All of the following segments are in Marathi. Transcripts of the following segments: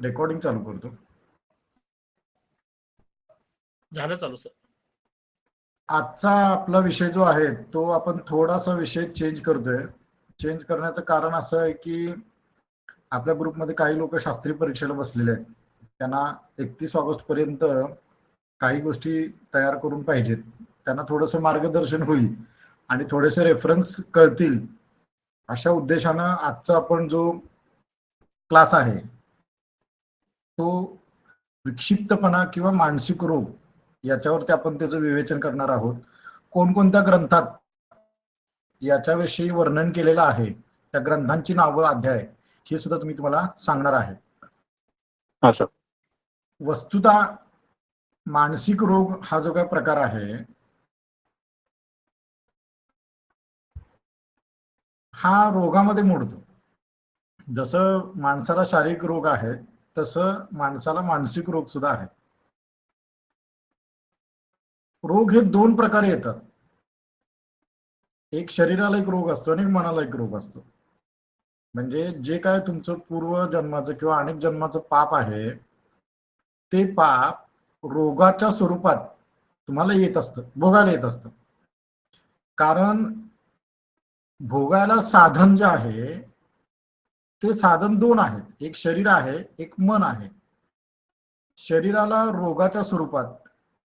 रेकॉर्डिंग चालू करतो. झालं चालू सर. आजचा आपला विषय जो आहे तो आपण थोडासा विषय चेंज करतोय. चेंज करण्याचं कारण असं आहे की आपल्या ग्रुपमध्ये काही लोक शास्त्रीय परीक्षेला बसलेले आहेत. त्यांना 31 ऑगस्ट पर्यंत काही गोष्टी तयार करून पाहिजेत. त्यांना थोडंसं मार्गदर्शन होईल आणि थोडेसे रेफरन्स कळतील अशा उद्देशानं आजचा आपण जो क्लास आहे तो विक्षिप्तपणा किंवा मानसिक रोग याच्यावरती आपण त्याचं विवेचन करणार आहोत. कोणकोणत्या ग्रंथात याच्याविषयी वर्णन केलेलं आहे, त्या ग्रंथांची नावं, अध्याय हे सुद्धा तुम्ही तुम्हाला सांगणार आहे. हा सर. वस्तुतः मानसिक रोग हा जो काही प्रकार आहे हा रोगामध्ये मोडतो. जसं माणसाला शारीरिक रोग आहे तसं माणसाला मानसिक रोग सुद्धा आहे. रोग हे दोन प्रकारे येतात. एक शरीराला एक रोग असतो आणि एक मनाला एक रोग असतो. म्हणजे जे काय तुमचं पूर्व जन्माचं किंवा अनेक जन्माचं पाप आहे ते पाप रोगाच्या स्वरूपात तुम्हाला येत असतं, भोगायला येत असतं. कारण भोगायला साधन जे आहे ते साधन दोन आहेत, एक शरीर आहे, एक मन आहे. शरीराला रोगाच्या स्वरूपात,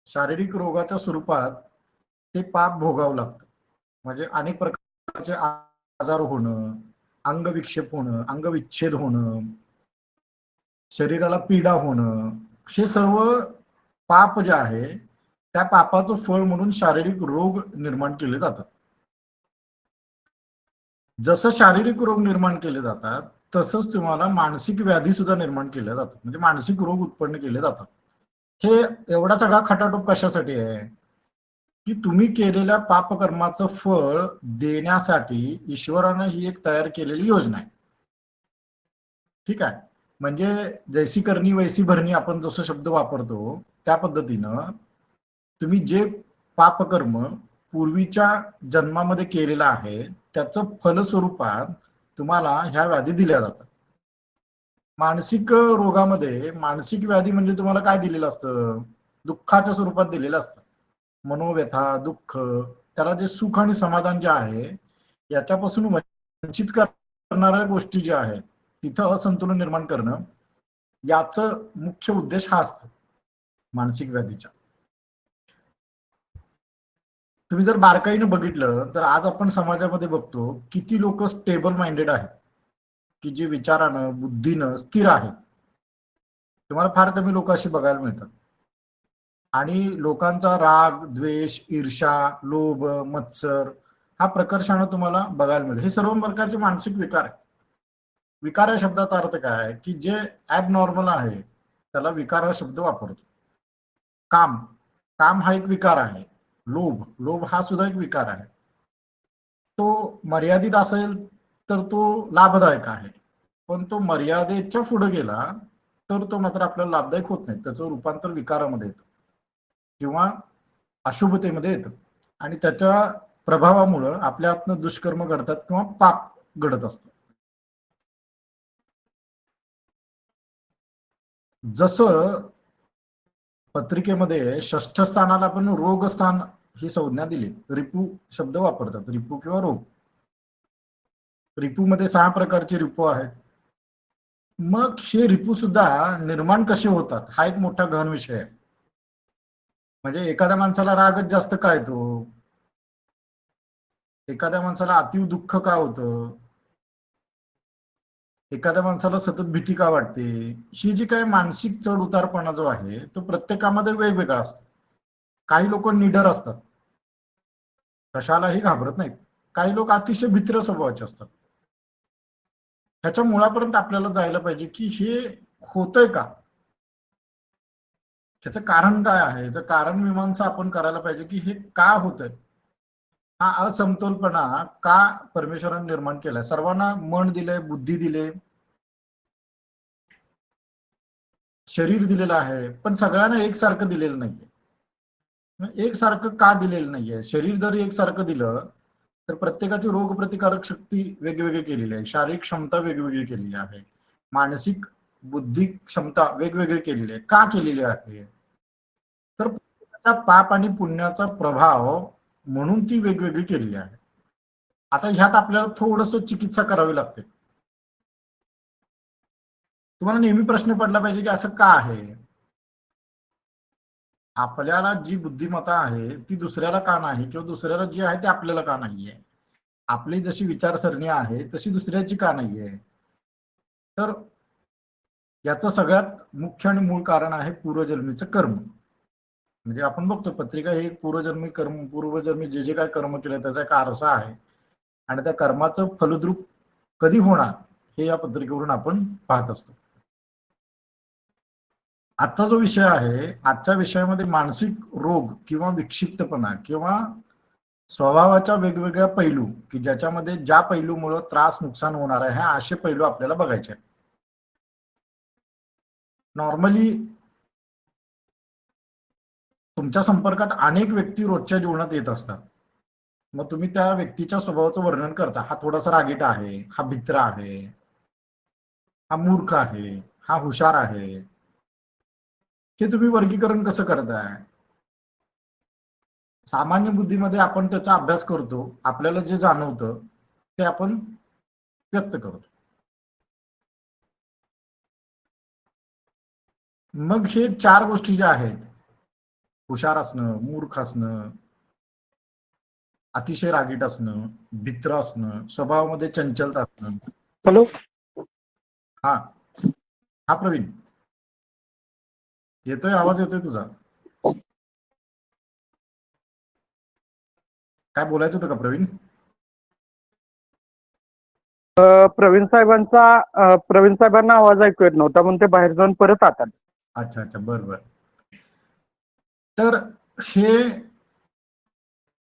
शारीरिक रोगाच्या स्वरूपात ते पाप भोगावं लागतं. म्हणजे अनेक प्रकारचे आजार होणं, अंगविक्षेप होणं, अंगविच्छेद होणं, शरीराला पीडा होणं, हे सर्व पाप जे आहे त्या पापाचं फळ म्हणून शारीरिक रोग निर्माण केले जातात. जसं शारीरिक रोग निर्माण केले जातात तसंच तुम्हाला मानसिक व्याधी सुद्धा निर्माण केल्या जातात, म्हणजे मानसिक रोग उत्पन्न केले जातात. हे एवढा सगळा खटाटोप कशासाठी आहे की तुम्ही केलेल्या पापकर्माचं फळ देण्यासाठी ईश्वरानं ही एक तयार केलेली योजना आहे. ठीक आहे. म्हणजे जैसी करणी वैसी भरणी आपण जसं शब्द वापरतो त्या पद्धतीनं तुम्ही जे पापकर्म पूर्वीच्या जन्मामध्ये केलेलं आहे त्याचं फलस्वरूपात तुम्हाला ह्या व्याधी दिल्या जातात. मानसिक रोगामध्ये मानसिक व्याधी म्हणजे तुम्हाला काय दिलेलं असतं, दुःखाच्या स्वरूपात दिलेलं असतं. मनोव्यथा, दुःख, त्याला जे सुख आणि समाधान जे आहे याच्यापासून वंचित करणाऱ्या गोष्टी ज्या आहेत तिथं असंतुलन निर्माण करणं, याचं मुख्य उद्देश हा असतो मानसिक व्याधीचा. तुम्ही जर बारकाईनं बघितलं तर आज आपण समाजामध्ये बघतो किती लोक स्टेबल माइंडेड आहेत, की जे विचारानं बुद्धीनं स्थिर आहेत. तुम्हाला फार कमी लोक अशी बघायला मिळतात. आणि लोकांचा राग, द्वेष, ईर्षा, लोभ, मत्सर हा प्रकर्षानं तुम्हाला बघायला मिळतो. हे सर्व प्रकारचे मानसिक विकार आहे. विकार या शब्दाचा अर्थ काय आहे की जे ॲबनॉर्मल आहे त्याला विकार हा शब्द वापरतो. काम, काम हा एक विकार आहे. लोभ, लोभ हा सुद्धा एक विकार आहे. तो मर्यादित असेल तर तो लाभदायक आहे, पण तो मर्यादेच्या पुढे गेला तर तो मात्र आपल्याला लाभदायक होत नाही. त्याचं रूपांतर विकारामध्ये येतं किंवा अशुभतेमध्ये येतं आणि त्याच्या प्रभावामुळं आपल्या हातनं दुष्कर्म घडतात किंवा पाप घडत असतं. जसं पत्रिकेमध्ये 6ष्ठ स्थानाला आपण रोगस्थान ही संज्ञा दिली, रिपू शब्द वापरतात, रिपू किंवा रोग. रिपूमध्ये 6 प्रकारचे रिपू आहेत. मग हे रिपू सुद्धा निर्माण कसे होतात हा एक मोठा गहन विषय आहे. म्हणजे एखाद्या माणसाला रागच जास्त का येतो, एखाद्या माणसाला अतीव दुःख का होतं, एखाद्या माणसाला सतत भीती का वाटते, ही जी काही मानसिक चढ उतारपणा जो आहे तो प्रत्येकामध्ये वेगवेगळा असतो. काही लोक निडर असतात, कशालाही घाबरत नाहीत. काही लोक अतिशय भित्र स्वभावाचे असतात. ह्याच्या मुळापर्यंत आपल्याला जायला पाहिजे की हे होतंय का, त्याचं कारण काय आहे, याचं कारण मीमांसा आपण करायला पाहिजे की हे का होतंय. हा असमतोलपणा का परमेश्वराने निर्माण केलाय. सर्वांना मन दिलंय, बुद्धी दिले, शरीर दिलेलं आहे, पण सगळ्यांना एकसारखं दिलेलं नाहीये. एकसारखं का दिलेलं नाहीये. शरीर जर एकसारखं दिलं तर प्रत्येकाची रोगप्रतिकारक शक्ती वेगवेगळी केलेली आहे, शारीरिक क्षमता वेगवेगळी केलेली आहे, मानसिक बुद्धी क्षमता वेगवेगळी केलेली आहे. का केलेली आहे? तर त्या पाप आणि पुण्याचा प्रभाव म्हणून ती वेगवेगळी केलेली आहे. आता ह्यात आपल्याला थोडस चिकित्सा करावी लागते. तुम्हाला नेहमी प्रश्न पडला पाहिजे की असं का आहे? आपल्याला जी बुद्धिमत्ता आहे ती दुसऱ्याला का नाही, किंवा दुसऱ्याला जी आहे ते आपल्याला का नाहीये? आपली जशी विचारसरणी आहे तशी दुसऱ्याची का नाहीये? तर याचं सगळ्यात मुख्य आणि मूळ कारण आहे पूर्वजन्मीचं कर्म. म्हणजे आपण बघतो पत्रिका हे पूर्वजन्मी कर्म, पूर्वजन्मी जे जे काय कर्म केलं त्याचा एक आरसा आहे, आणि त्या कर्माचं फलद्रूप कधी होणार हे या पत्रिकेवरून आपण पाहत असतो. आजचा जो विषय आहे, आजच्या विषयामध्ये मानसिक रोग किंवा विक्षिप्तपणा किंवा स्वभावाच्या वेगवेगळ्या पैलू की ज्याच्यामध्ये ज्या पैलूमुळे त्रास नुकसान होणार आहे, हे असे पैलू आपल्याला बघायचे आहेत. नॉर्मली तुमच्या संपर्कात अनेक व्यक्ती रोजच्या जीवनात येत असतात. मग तुम्ही त्या व्यक्तीच्या स्वभावाचं वर्णन करता, हा थोडासा रागीट आहे, हा भित्रा आहे, हा मूर्ख आहे, हा हुशार आहे. हे तुम्ही वर्गीकरण कसं करताय? सामान्य बुद्धीमध्ये आपण त्याचा अभ्यास करतो, आपल्याला जे जाणवतं ते आपण व्यक्त करतो. मग हे चार गोष्टी ज्या आहेत, हुशार असणं, मूर्ख असणं, अतिशय रागीट असणं, भित्र असणं, स्वभावामध्ये चंचलता असणं. हॅलो. हा हा प्रवीण, येतोय आवाज? येतोय तुझा? काय बोलायचं होतं का प्रवीण? प्रवीण साहेबांना आवाज ऐकू येत नव्हता म्हणून ते बाहेर जाऊन परत आतात. अच्छा अच्छा, बरोबर. तर हे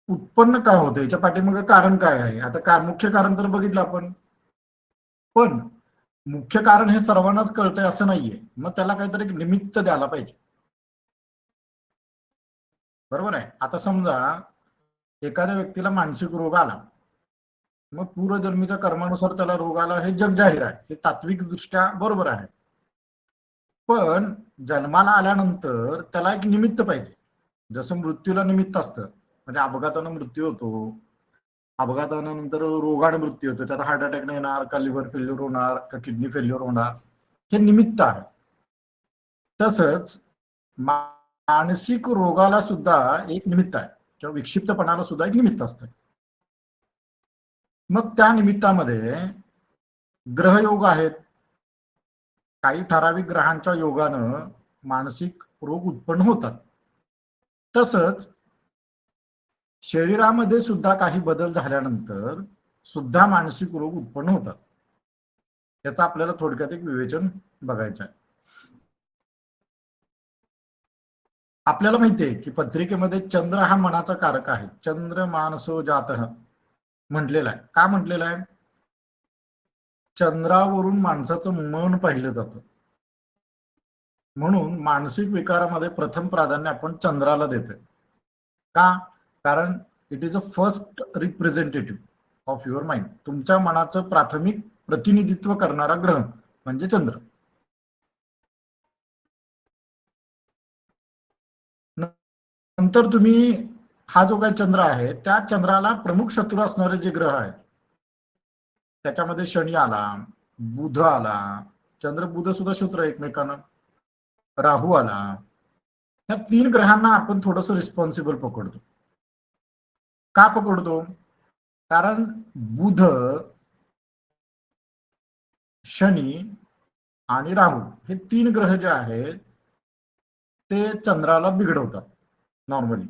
उत्पन्न का होतं, याच्या पाठीमागे कारण काय आहे? आता मुख्य कारण तर बघितलं आपण, पण मुख्य कारण हे सर्वांनाच कळतंय असं नाहीये. मग त्याला काहीतरी एक निमित्त द्यायला पाहिजे, बरोबर आहे? आता समजा एखाद्या व्यक्तीला मानसिक रोग आला, मग पूर्वजन्मीच्या कर्मानुसार त्याला रोग आला, हे जग जाहीर आहे, हे तात्विक दृष्ट्या बरोबर आहे. पण जन्माला आल्यानंतर त्याला एक निमित्त पाहिजे. जसं मृत्यूला निमित्त असतं, म्हणजे अपघातानं मृत्यू होतो, अपघातानंतर रोगाने मृत्यू होतो, त्यात हार्ट अटॅक येणार, का लिव्हर फेल्युअर होणार, का किडनी फेल्युअर होणार, हे निमित्त आहे. तसंच मानसिक रोगाला सुद्धा एक निमित्त आहे, किंवा विक्षिप्तपणाला सुद्धा एक निमित्त असतं. मग त्या निमित्तामध्ये ग्रहयोग आहेत. काही ठराविक ग्रहांच्या योगानं मानसिक रोग उत्पन्न होतात. तसंच शरीरामध्ये सुद्धा काही बदल झाल्यानंतर सुद्धा मानसिक रोग उत्पन्न होतात. याचं आपल्याला थोडक्यात एक विवेचन बघायचं आहे. आपल्याला माहितीये की पत्रिकेमध्ये चंद्र हा मनाचा कारक आहे. चंद्र मानसो जातः म्हटलेला आहे. का म्हटलेलं आहे? चंद्रावरून माणसाचं मन पाहिलं जातं, म्हणून मानसिक विकारामध्ये प्रथम प्राधान्य आपण चंद्राला देतोय. का? कारण it is a first representative of your mind. तुमच्या मनाचं प्राथमिक प्रतिनिधित्व करणारा ग्रह म्हणजे चंद्र. नंतर तुम्ही हा जो काही चंद्र आहे, त्या चंद्राला प्रमुख शत्रू असणारे जे ग्रह आहेत, त्याच्यामध्ये शनी आला, बुध आला, चंद्र बुध सुद्धा शत्रू एकमेकांना, राहू आला. ह्या तीन ग्रहांना आपण थोडस रिस्पॉन्सिबल पकडतो. का पकडतो? कारण बुध, शनी आणि राहू हे तीन ग्रह जे आहेत ते चंद्राला बिघडवतात. नॉर्मली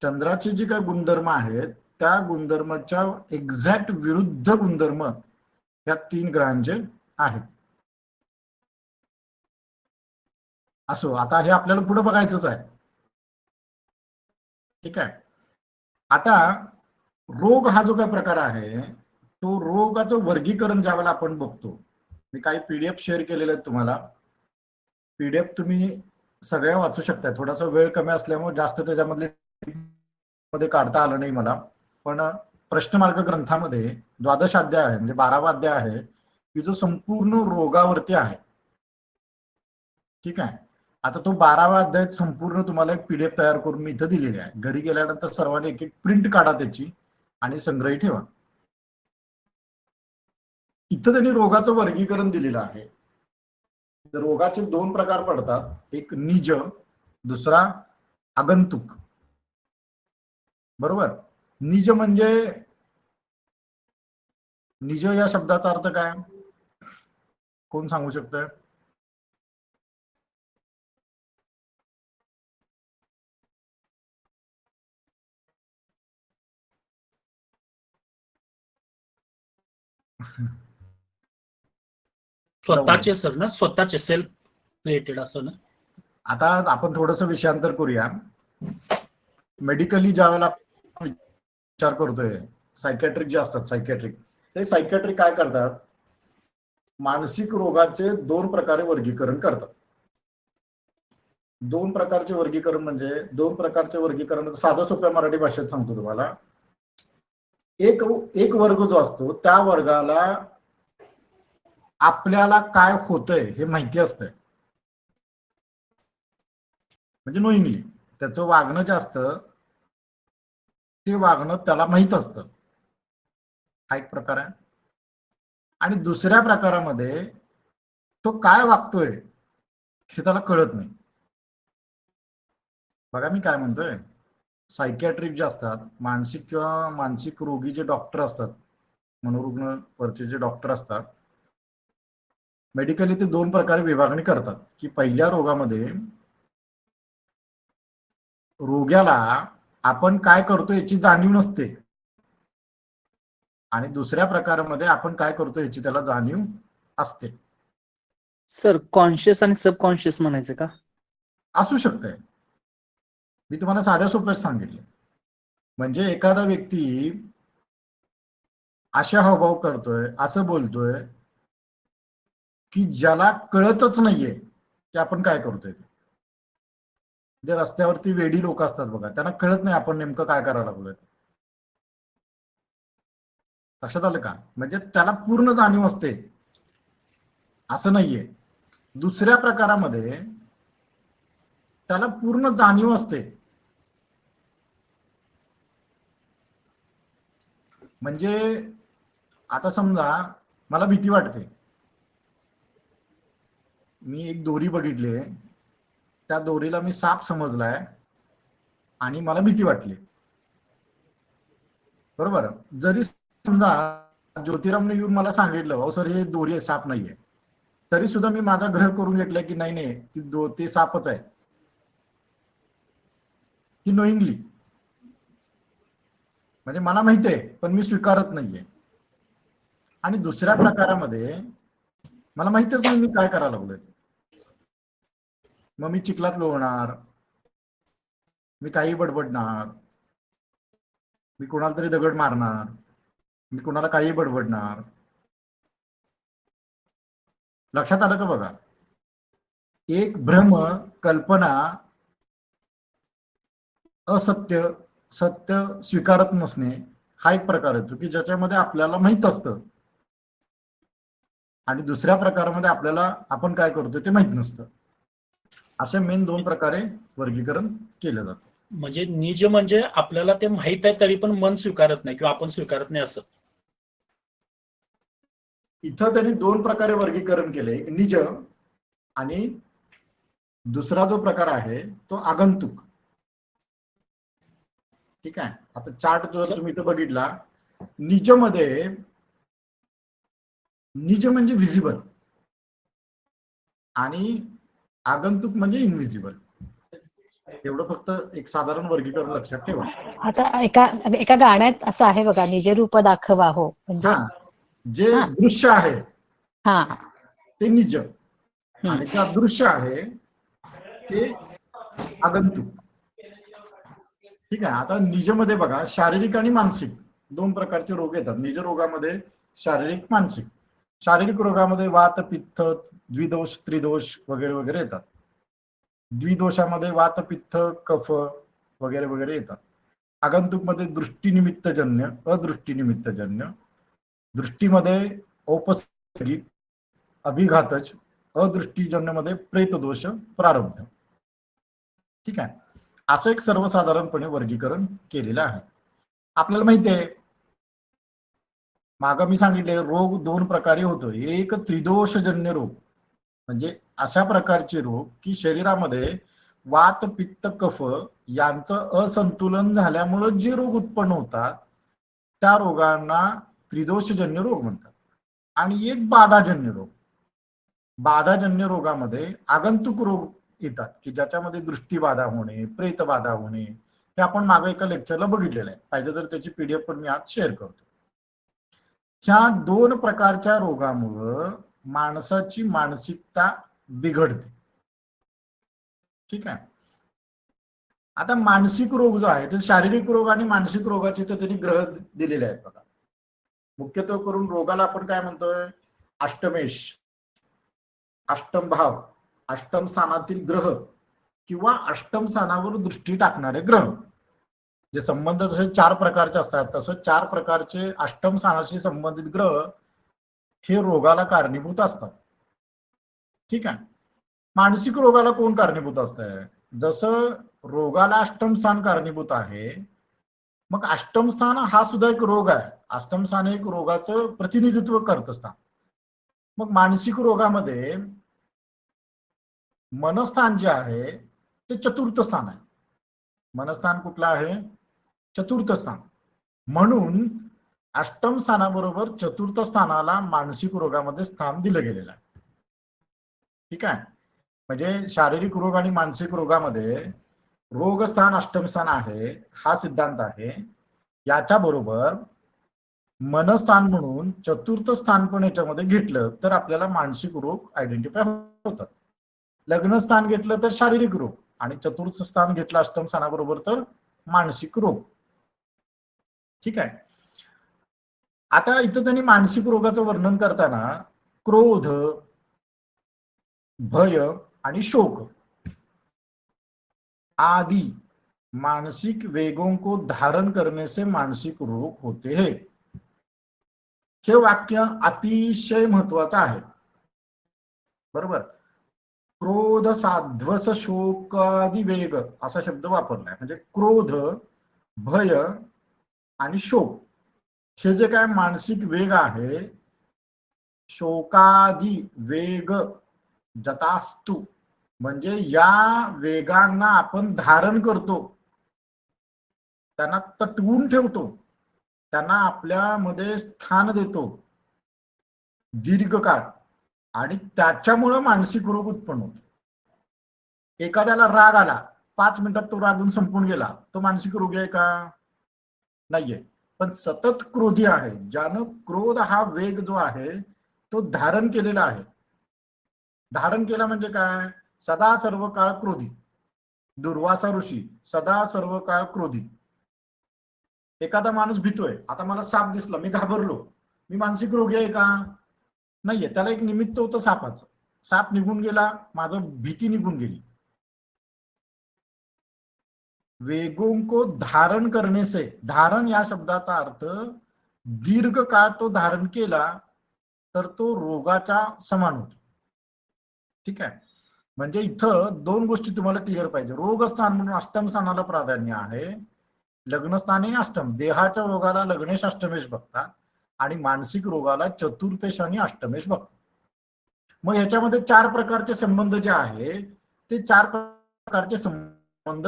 चंद्राचे जे काही गुणधर्म आहेत त्या गुणधर्माच्या एक्झॅक्ट विरुद्ध गुणधर्म या तीन ग्रहांचे आहेत. असो, आता हे आपल्याला पुढे बघायचंच आहे. ठीक आहे. आता रोग हा जो काही प्रकार आहे, तो रोगाचं वर्गीकरण ज्यावेळेला आपण बघतो, मी काही पीडीएफ शेअर केलेले आहेत तुम्हाला. पीडीएफ तुम्ही सगळ्या वाचू शकता. थोडासा वेळ कमी असल्यामुळे जास्त त्याच्यामध्ये काढता आलं नाही मला, पण प्रश्नमार्ग ग्रंथामध्ये 12 अध्याय आहे, म्हणजे 12वा अध्याय आहे की जो संपूर्ण रोगावरती आहे. ठीक आहे. आता तो 12वा अध्याय संपूर्ण तुम्हाला एक पीडीएफ तयार करून मी इथं दिलेली आहे. घरी गेल्यानंतर सर्वांनी एक एक प्रिंट काढा त्याची आणि संग्रही ठेवा. इथं त्यांनी रोगाचं वर्गीकरण दिलेलं आहे. रोगाचे 2 प्रकार पडतात, एक निज, दुसरा आगंतुक. बरोबर. निज म्हणजे, निज या शब्दाचा अर्थ काय कोण सांगू शकतंय? स्वतःचे सर ना, स्वतःचे सेल्फ क्रिएटेड असं ना. आता आपण थोडंसं विषयांतर करूया. मेडिकली ज्यावेळेला आपण विचार करतोय, सायकॅट्रिक जे असतात सायकॅट्रिक, ते सायकॅट्रिक काय करतात, मानसिक रोगाचे 2 प्रकारे वर्गीकरण करतात. 2 प्रकारचे वर्गीकरण म्हणजे 2 प्रकारचे वर्गीकरण साधं सोप्या मराठी भाषेत सांगतो तुम्हाला. एक वर्ग जो असतो त्या वर्गाला आपल्याला काय होतंय हे माहिती असतंय, म्हणजे नोईंगली त्याचं वागणं जे असतं ते वागणं त्याला माहित असतं. हा एक प्रकार आहे. आणि दुसऱ्या प्रकारामध्ये तो काय वागतोय हे त्याला कळत नाही. बघा मी काय म्हणतोय, सायकॅट्रिक जे असतात, मानसिक किंवा मानसिक रोगी जे डॉक्टर असतात, मनोरुग्ण वरचे जे डॉक्टर असतात, मेडिकली ते 2 प्रकारे विभागणी करतात की पहिल्या रोगामध्ये रोग्याला आपण काय करतो याची जाणीव नसते आणि दुसऱ्या प्रकारामध्ये आपण काय करतो याची त्याला जाणीव असते. सर कॉन्शियस आणि सबकॉन्शियस म्हणायचं का? असू शकतंय. मी तुम्हाला साध्या सोप्यात सांगितलं. म्हणजे एखादा व्यक्ती अशा हावभाव करतोय, असं बोलतोय की ज्याला कळतच नाहीये की आपण काय करतोय. जे रस्त्यावरती वेडी लोक असतात बघा, त्यांना कळत नाही आपण नेमकं काय करायला लागलोय. लक्षात आलं का? म्हणजे त्याला पूर्ण जाणीव असते असं नाहीये. दुसऱ्या प्रकारामध्ये त्याला पूर्ण जाणीव असते. म्हणजे आता समजा मला भीती वाटते, मी एक दोरी बघितली, त्या दोरीला मी साप समजलाय आणि मला भीती वाटली. बरोबर. जरी समजा ज्योतिरामने येऊन मला सांगितलं अहो सर हे दोरी आहे, साप नाहीये, तरी सुद्धा मी माझा ग्रह करून घेतलाय की नाही नाही ते सापच आहे, की नोईंगली. म्हणजे मला माहिती आहे पण मी स्वीकारत नाहीये. आणि दुसऱ्या प्रकारामध्ये मला माहितच नाही मी काय करायला लागलोय, मग मी चिखलात लोळणार, मी काही बडबडणार, मी कोणाला तरी दगड मारणार, मी कोणाला काही बडबडणार. लक्षात आलं का? बघा, एक भ्रम, कल्पना, असत्य, सत्य स्वीकारत नसणे हा एक प्रकार येतो की ज्याच्यामध्ये आपल्याला माहित असतं आणि दुसऱ्या प्रकारामध्ये आपल्याला आपण काय करतोय ते माहित नसतं. असे मेन 2 प्रकारे वर्गीकरण केलं जातं. म्हणजे निज म्हणजे आपल्याला ते माहित आहे तरी पण मन स्वीकारत नाही किंवा आपण स्वीकारत नाही असं. इथं त्यांनी 2 प्रकारे वर्गीकरण केले, एक निज आणि दुसरा जो प्रकार आहे तो आगंतुक. ठीक आहे. आता चार्ट जर तुम्ही इथं बघितला, निज मध्ये निज म्हणजे व्हिजिबल आणि आगंतुक म्हणजे इनव्हिजिबल. एवढं फक्त एक साधारण वर्गीकरण लक्षात ठेवा. आता एका गाण्यात असं आहे बघा, निज रूप दाखवा हो, म्हणजे जे दृश्य आहे हा ते निज आणि जे अदृश्य आहे ते आगंतुक. ठीक आहे. आता निज मध्ये बघा शारीरिक आणि मानसिक 2 प्रकारचे रोग येतात. निज रोगामध्ये शारीरिक, मानसिक. शारीरिक रोगामध्ये वात, पित्त, द्विदोष, त्रिदोष वगैरे वगैरे येतात. द्विदोषामध्ये वात, पित्त, कफ वगैरे वगैरे येतात. आगंतुक मध्ये दृष्टीनिमित्तजन्य, अदृष्टीनिमित्तजन्य. दृष्टीमध्ये औपसर्गिक, अभिघातज, अदृष्टीजन्यमध्ये प्रेतदोष प्रारब्ध. ठीक आहे, असं एक सर्वसाधारणपणे वर्गीकरण केलेलं आहे. आपल्याला माहिती आहे मागं मी सांगितले रोग दोन प्रकारे होतो. एक त्रिदोषजन्य रोग, म्हणजे अशा प्रकारचे रोग की शरीरामध्ये वात पित्त कफ यांचं असंतुलन झाल्यामुळे जे रोग उत्पन्न होतात त्या रोगांना त्रिदोषजन्य रोग म्हणतात. आणि एक बाधाजन्य रोग. बाधाजन्य रोगामध्ये आगंतुक रोग येतात की ज्याच्यामध्ये दृष्टीबाधा होणे, प्रेतबाधा होणे, हे आपण मागे एका लेक्चरला बघितलेलं आहे. पाहिजे तर त्याची पीडीएफ पण मी आज शेअर करतो. ह्या दोन प्रकारच्या रोगामुळं माणसाची मानसिकता बिघडते. ठीक आहे, आता मानसिक रोग जो आहे ते शारीरिक रोग आणि मानसिक रोगाचे तर त्यांनी ग्रह दिलेले आहेत बघा. मुख्यत्वे करून रोगाला आपण काय म्हणतोय, अष्टमेश, अष्टम भाव, अष्टम स्थानातील ग्रह किंवा अष्टम स्थानावर दृष्टी टाकणारे ग्रह. जे संबंध जसे 4 प्रकारचे असतात तसं 4 प्रकारचे अष्टम स्थानाशी संबंधित ग्रह हे रोगाला कारणीभूत असतात. ठीक आहे, मानसिक रोगाला कोण कारणीभूत असतंय, जसं रोगाला अष्टम स्थान कारणीभूत आहे, मग अष्टम स्थान हा सुद्धा एक रोग आहे. अष्टम स्थान एक रोगाचं प्रतिनिधित्व करत असतात. मग मानसिक रोगामध्ये मनस्थान जे आहे ते चतुर्थ स्थान आहे. मनस्थान कुठलं आहे, चतुर्थ स्थान. म्हणून अष्टम स्थानाबरोबर चतुर्थ स्थानाला मानसिक रोगामध्ये स्थान दिलं गेलेलं आहे. ठीक आहे, म्हणजे शारीरिक रोग आणि मानसिक रोगामध्ये रोगस्थान अष्टम स्थान आहे हा सिद्धांत आहे. याच्या बरोबर मनस्थान म्हणून चतुर्थ स्थान पण याच्यामध्ये घेतलं तर आपल्याला मानसिक रोग आयडेंटिफाय होतात. लग्नस्थान घेतलं तर शारीरिक रोग आणि चतुर्थ स्थान घेतलं अष्टम स्थानाबरोबर तर मानसिक रोग. ठीक आहे, आता इथं त्यांनी मानसिक रोगाचं वर्णन करताना क्रोध, भय आणि शोक आदि मानसिक वेगों को धारण करने से मानसिक रोग होते हैं. हे वाक्य अतिशय महत्वाचं आहे. बरोबर, क्रोध साध्वस शोकादि वेग असा शब्द वापरलाय. म्हणजे क्रोध, भय आणि शोक हे जे काय मानसिक वेग आहे, शोकादि वेग जतास्तु, म्हणजे या वेगांना आपण धारण करतो, त्यांना तटवून ठेवतो, त्यांना आपल्यामध्ये स्थान देतो दीर्घकाळ, आणि त्याच्यामुळे मानसिक रोग उत्पन्न होतो. एखाद्याला राग आला, 5 मिनिटात तो रागून संपून गेला, तो मानसिक रोगी आहे का, नाहीये. पण सतत क्रोधी आहे, ज्यानं क्रोध हा वेग जो आहे तो धारण केलेला आहे. धारण केला म्हणजे काय, सदा सर्व काळ क्रोधी. दुर्वासा ऋषी सदा सर्व काळ क्रोधी. एखादा माणूस भीतोय, आता मला साप दिसला, मी घाबरलो, मी मानसिक रोगी आहे का, नाहीये. त्याला एक निमित्त होतं सापाचं, साप निघून गेला, माझं भीती निघून गेली. वेगों को धारण करने से, धारण या शब्दाचा अर्थ दीर्घ काळ तो धारण केला तर तो रोगाच्या समान होतो. ठीक आहे, म्हणजे इथं 2 गोष्टी तुम्हाला क्लिअर पाहिजे. रोगस्थान म्हणून अष्टम स्थानाला प्राधान्य आहे, लग्नस्थानी अष्टम, देहाच्या रोगाला लग्नेश अष्टमेश बघतात आणि मानसिक रोगाला चतुर्थेश आणि अष्टमेश बघतात. मग ह्याच्यामध्ये 4 प्रकारचे संबंध जे आहे ते 4 प्रकारचे संबंध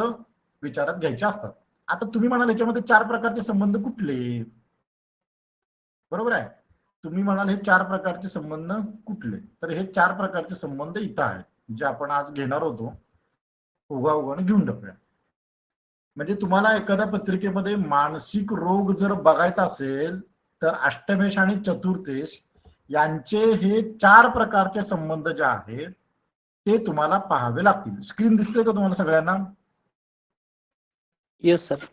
विचारात घ्यायचे असतात. आता तुम्ही म्हणाल याच्यामध्ये 4 प्रकारचे संबंध कुठले, बरोबर आहे, तुम्ही म्हणाल हे 4 प्रकारचे संबंध कुठले, तर हे 4 प्रकारचे संबंध इथं आहेत जे आपण आज घेणार होतो. ओघाओघाने घेऊन टाकूया. म्हणजे तुम्हाला एखाद्या पत्रिकेमध्ये मानसिक रोग जर बघायचा असेल तर अष्टमेश आणि चतुर्थेश यांचे हे 4 प्रकारचे संबंध जे आहेत ते तुम्हाला पाहावे लागतील. स्क्रीन दिसते का तुम्हाला सगळ्यांना? Yes sir.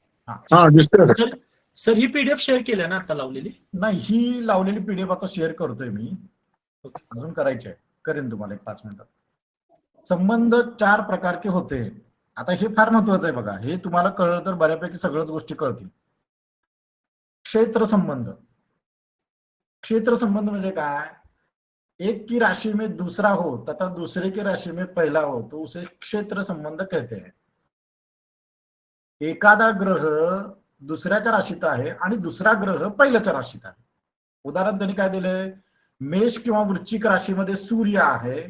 सर सर ही पीडीएफ शेअर केली ना आता लावलेली? नाही, ही लावलेली पीडीएफ आता शेअर करतोय मी, अजून करायची आहे, करेन तुम्हाला एक 5 मिनिटात. संबंध 4 प्रकार के होते. आता हे फार महत्वाचं आहे बघा, हे तुम्हाला कळलं तर बऱ्यापैकी सगळ्याच गोष्टी कळतील. क्षेत्र संबंध. क्षेत्र संबंध म्हणजे काय, एक की राशि में दूसरा हो तथा दूसरे की राशि में पहला हो तो उसे क्षेत्र संबंध कहते हैं. एखादा ग्रह दुसऱ्याच्या राशीत आहे आणि दुसरा ग्रह पहिल्याच्या राशीत आहे. उदाहरण त्यांनी काय दिलंय, मेष किंवा वृश्चिक राशीमध्ये सूर्य आहे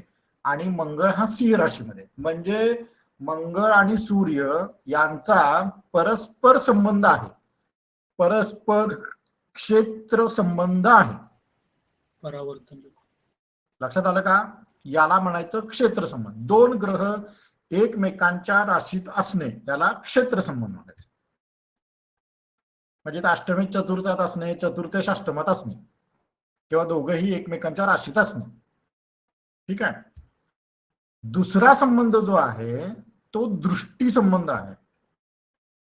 आणि मंगळ हा सिंह राशीमध्ये. म्हणजे मंगळ आणि सूर्य यांचा परस्पर संबंध आहे, परस्पर क्षेत्र संबंध आहे. परावर्तन. लक्षात आलं का? याला म्हणायचं क्षेत्र संबंध. दोन ग्रह एकमेकांच्या राशीत असणे याला क्षेत्र संबंध म्हणायचं. म्हणजे अष्टमी चतुर्थात असणे, चतुर्थेश अष्टमात असणे, किंवा दोघंही एकमेकांच्या राशीत असणे. ठीक आहे. दुसरा संबंध जो आहे तो दृष्टी संबंध आहे.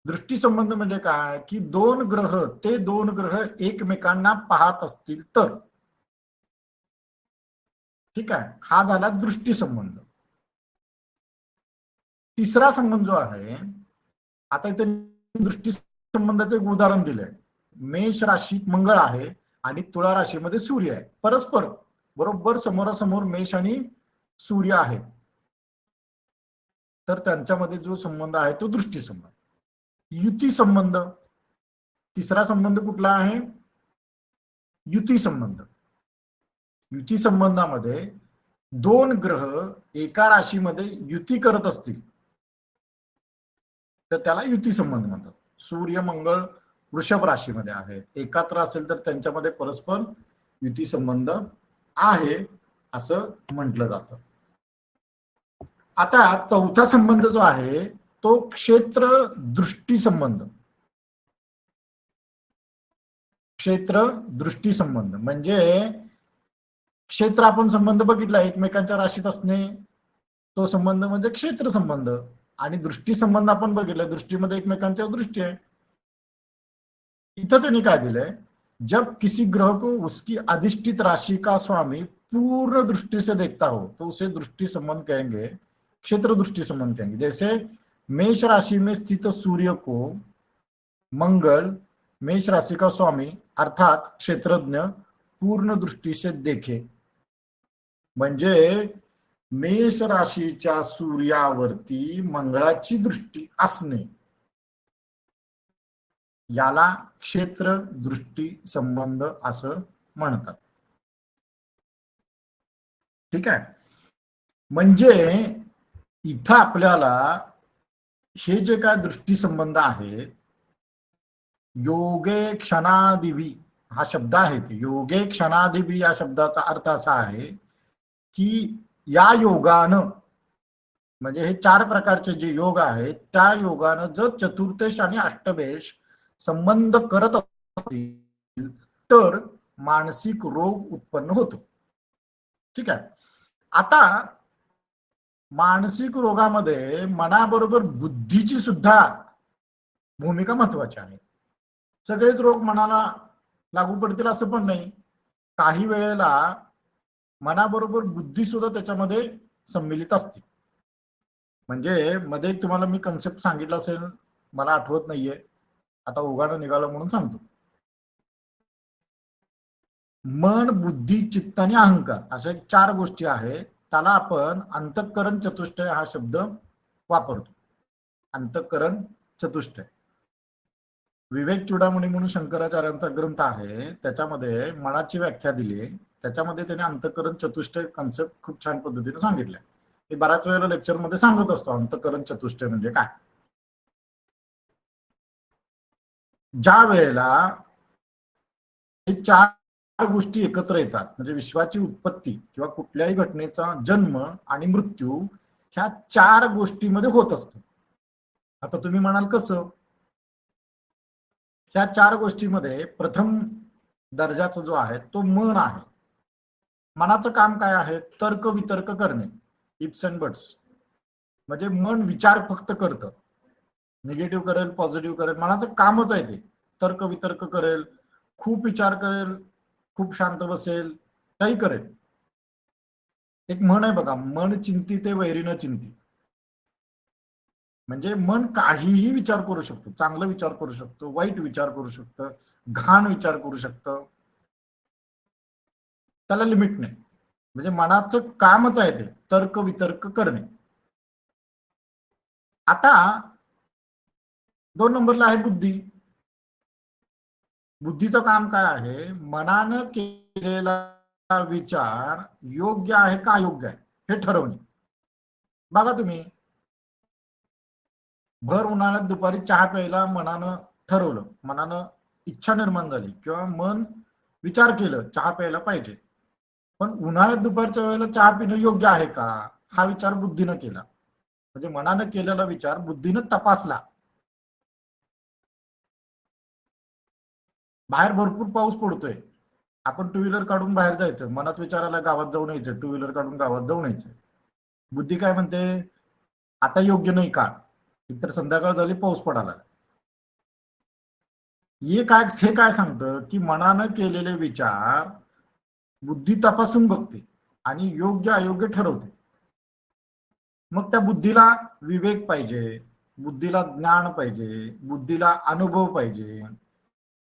दृष्टी संबंध म्हणजे काय की दोन ग्रह एकमेकांना पाहत असतील तर. ठीक आहे, हा झाला दृष्टी संबंध. तिसरा संबंध जो आहे, आता इथे दृष्टी संबंधाचं एक उदाहरण दिलंय. मेष राशीत मंगळ आहे आणि तुळा राशीमध्ये सूर्य आहे. परस्पर बरोबर समोरासमोर मेष आणि सूर्य आहे, तर त्यांच्यामध्ये जो संबंध आहे तो दृष्टी संबंध. युती संबंध, तिसरा संबंध कुठला आहे? युती संबंध. युती संबंधामध्ये दोन ग्रह एका राशीमध्ये युती करत असतील तर त्याला युती संबंध म्हणतात. सूर्य मंगळ वृषभ राशीमध्ये आहेत, एकत्र असेल तर त्यांच्यामध्ये परस्पर युती संबंध आहे असं म्हटलं जातं. आता चौथा संबंध जो आहे तो क्षेत्र दृष्टी संबंध. क्षेत्र दृष्टी संबंध म्हणजे क्षेत्र आपण संबंध बघितला, एकमेकांच्या राशीत असणे, तो संबंध म्हणजे क्षेत्र संबंध. आणि दृष्टी संबंध आपण बघितलं, दृष्टीमध्ये एकमेकांच्या दृष्टी आहे. इथं त्यांनी काय दिलंय, जब किसी ग्रह को उसकी अधिष्ठित राशि का स्वामी पूर्ण दृष्टि से देखता हो तो उसे दृष्टि संबंध कहेंगे, क्षेत्र दृष्टि संबंध कहेंगे. जैसे मेष राशि में स्थित सूर्य को मंगल मेष राशि का स्वामी अर्थात क्षेत्रज्ञ पूर्ण दृष्टि से देखे. म्हणजे मेष राशीच्या सूर्यावरती मंगळाची दृष्टी असणे याला क्षेत्र दृष्टी संबंध असं म्हणतात. ठीक आहे. म्हणजे इथं आपल्याला हे जे काय दृष्टी संबंध आहे, योगे क्षणादिवी हा शब्द आहे, ते योगे क्षणादिवी या शब्दाचा अर्थ असा आहे की या योगानं, म्हणजे हे चार प्रकारचे जे योग आहेत त्या योगानं जर चतुर्थेश आणि अष्टमेश संबंध करत असतील तर मानसिक रोग उत्पन्न होतो. ठीक आहे. आता मानसिक रोगामध्ये मनाबरोबर बुद्धीची सुद्धा भूमिका महत्वाची आहे. सगळेच रोग मनाला लागू पडतील असं पण नाही. काही वेळेला मनाबरोबर बुद्धी सुद्धा त्याच्यामध्ये सम्मिलित असते. म्हणजे मध्ये तुम्हाला मी कन्सेप्ट सांगितलं असेल, मला आठवत नाहीये, आता उघाडं निघालं म्हणून सांगतो. मन, बुद्धी, चित्त आणि अहंकार अशा चार गोष्टी आहेत. त्याला आपण अंतःकरण चतुष्टय हा शब्द वापरतो. अंतःकरण चतुष्टय. विवेक चूडामणी म्हणून शंकराचार्यांचा ग्रंथ आहे, त्याच्यामध्ये मनाची व्याख्या दिली. त्याच्यामध्ये त्याने अंतःकरण चतुष्टय कन्सेप्ट खूप छान पद्धतीने सांगितलंय. मी बऱ्याच वेळेला लेक्चर मध्ये सांगत असतो अंतःकरण चतुष्टय म्हणजे काय. ज्या वेळेला हे चार गोष्टी एकत्र येतात, म्हणजे विश्वाची उत्पत्ती किंवा कुठल्याही घटनेचा जन्म आणि मृत्यू ह्या चार गोष्टीमध्ये होत असतो. आता तुम्ही म्हणाल कसं? ह्या चार गोष्टीमध्ये प्रथम दर्जाचा जो आहे तो मन आहे. मनाचं काम काय आहे? तर्क वितर्क करणे, इप्स अँड बट्स. म्हणजे मन विचार फक्त करतं, निगेटिव्ह करेल पॉझिटिव्ह करेल, मनाचं कामच आहे ते. तर्क वितर्क करेल, खूप विचार करेल, खूप शांत बसेल, काही करेल. एक म्हण आहे बघा, मन चिंती ते वैरीनं चिंती. म्हणजे मन काहीही विचार करू शकतो, चांगला विचार करू शकतो, वाईट विचार करू शकतं, घाण विचार करू शकतं, त्याला लिमिट नाही. म्हणजे मनाचं कामच आहे ते तर्क वितर्क करणे. आता 2 नंबरला आहे बुद्धी. बुद्धीचं काम काय आहे? मनानं केलेला विचार योग्य आहे का अयोग्य आहे हे ठरवणे. बघा तुम्ही, भर उन्हाळ्यात दुपारी चहा प्यायला मनानं ठरवलं, मनानं इच्छा निर्माण झाली किंवा मन विचार केलं चहा प्यायला पाहिजे, पण उन्हाळ्यात दुपारच्या वेळेला चहा पिणं योग्य आहे का हा विचार बुद्धीनं केला. म्हणजे मनानं केलेला विचार बुद्धीनं तपासला. बाहेर भरपूर पाऊस पडतोय, आपण टू व्हीलर काढून बाहेर जायचं, मनात विचाराला गावात जाऊन यायचं, टू व्हीलर काढून गावात जाऊन यायचं. बुद्धी काय म्हणते? आता योग्य नाही का, इतर संध्याकाळ झाली पाऊस पडाला. हे काय सांगतं की मनानं केलेले विचार बुद्धी तपासून बघते आणि योग्य अयोग्य ठरवते. मग त्या बुद्धीला विवेक पाहिजे, बुद्धीला ज्ञान पाहिजे, बुद्धीला अनुभव पाहिजे.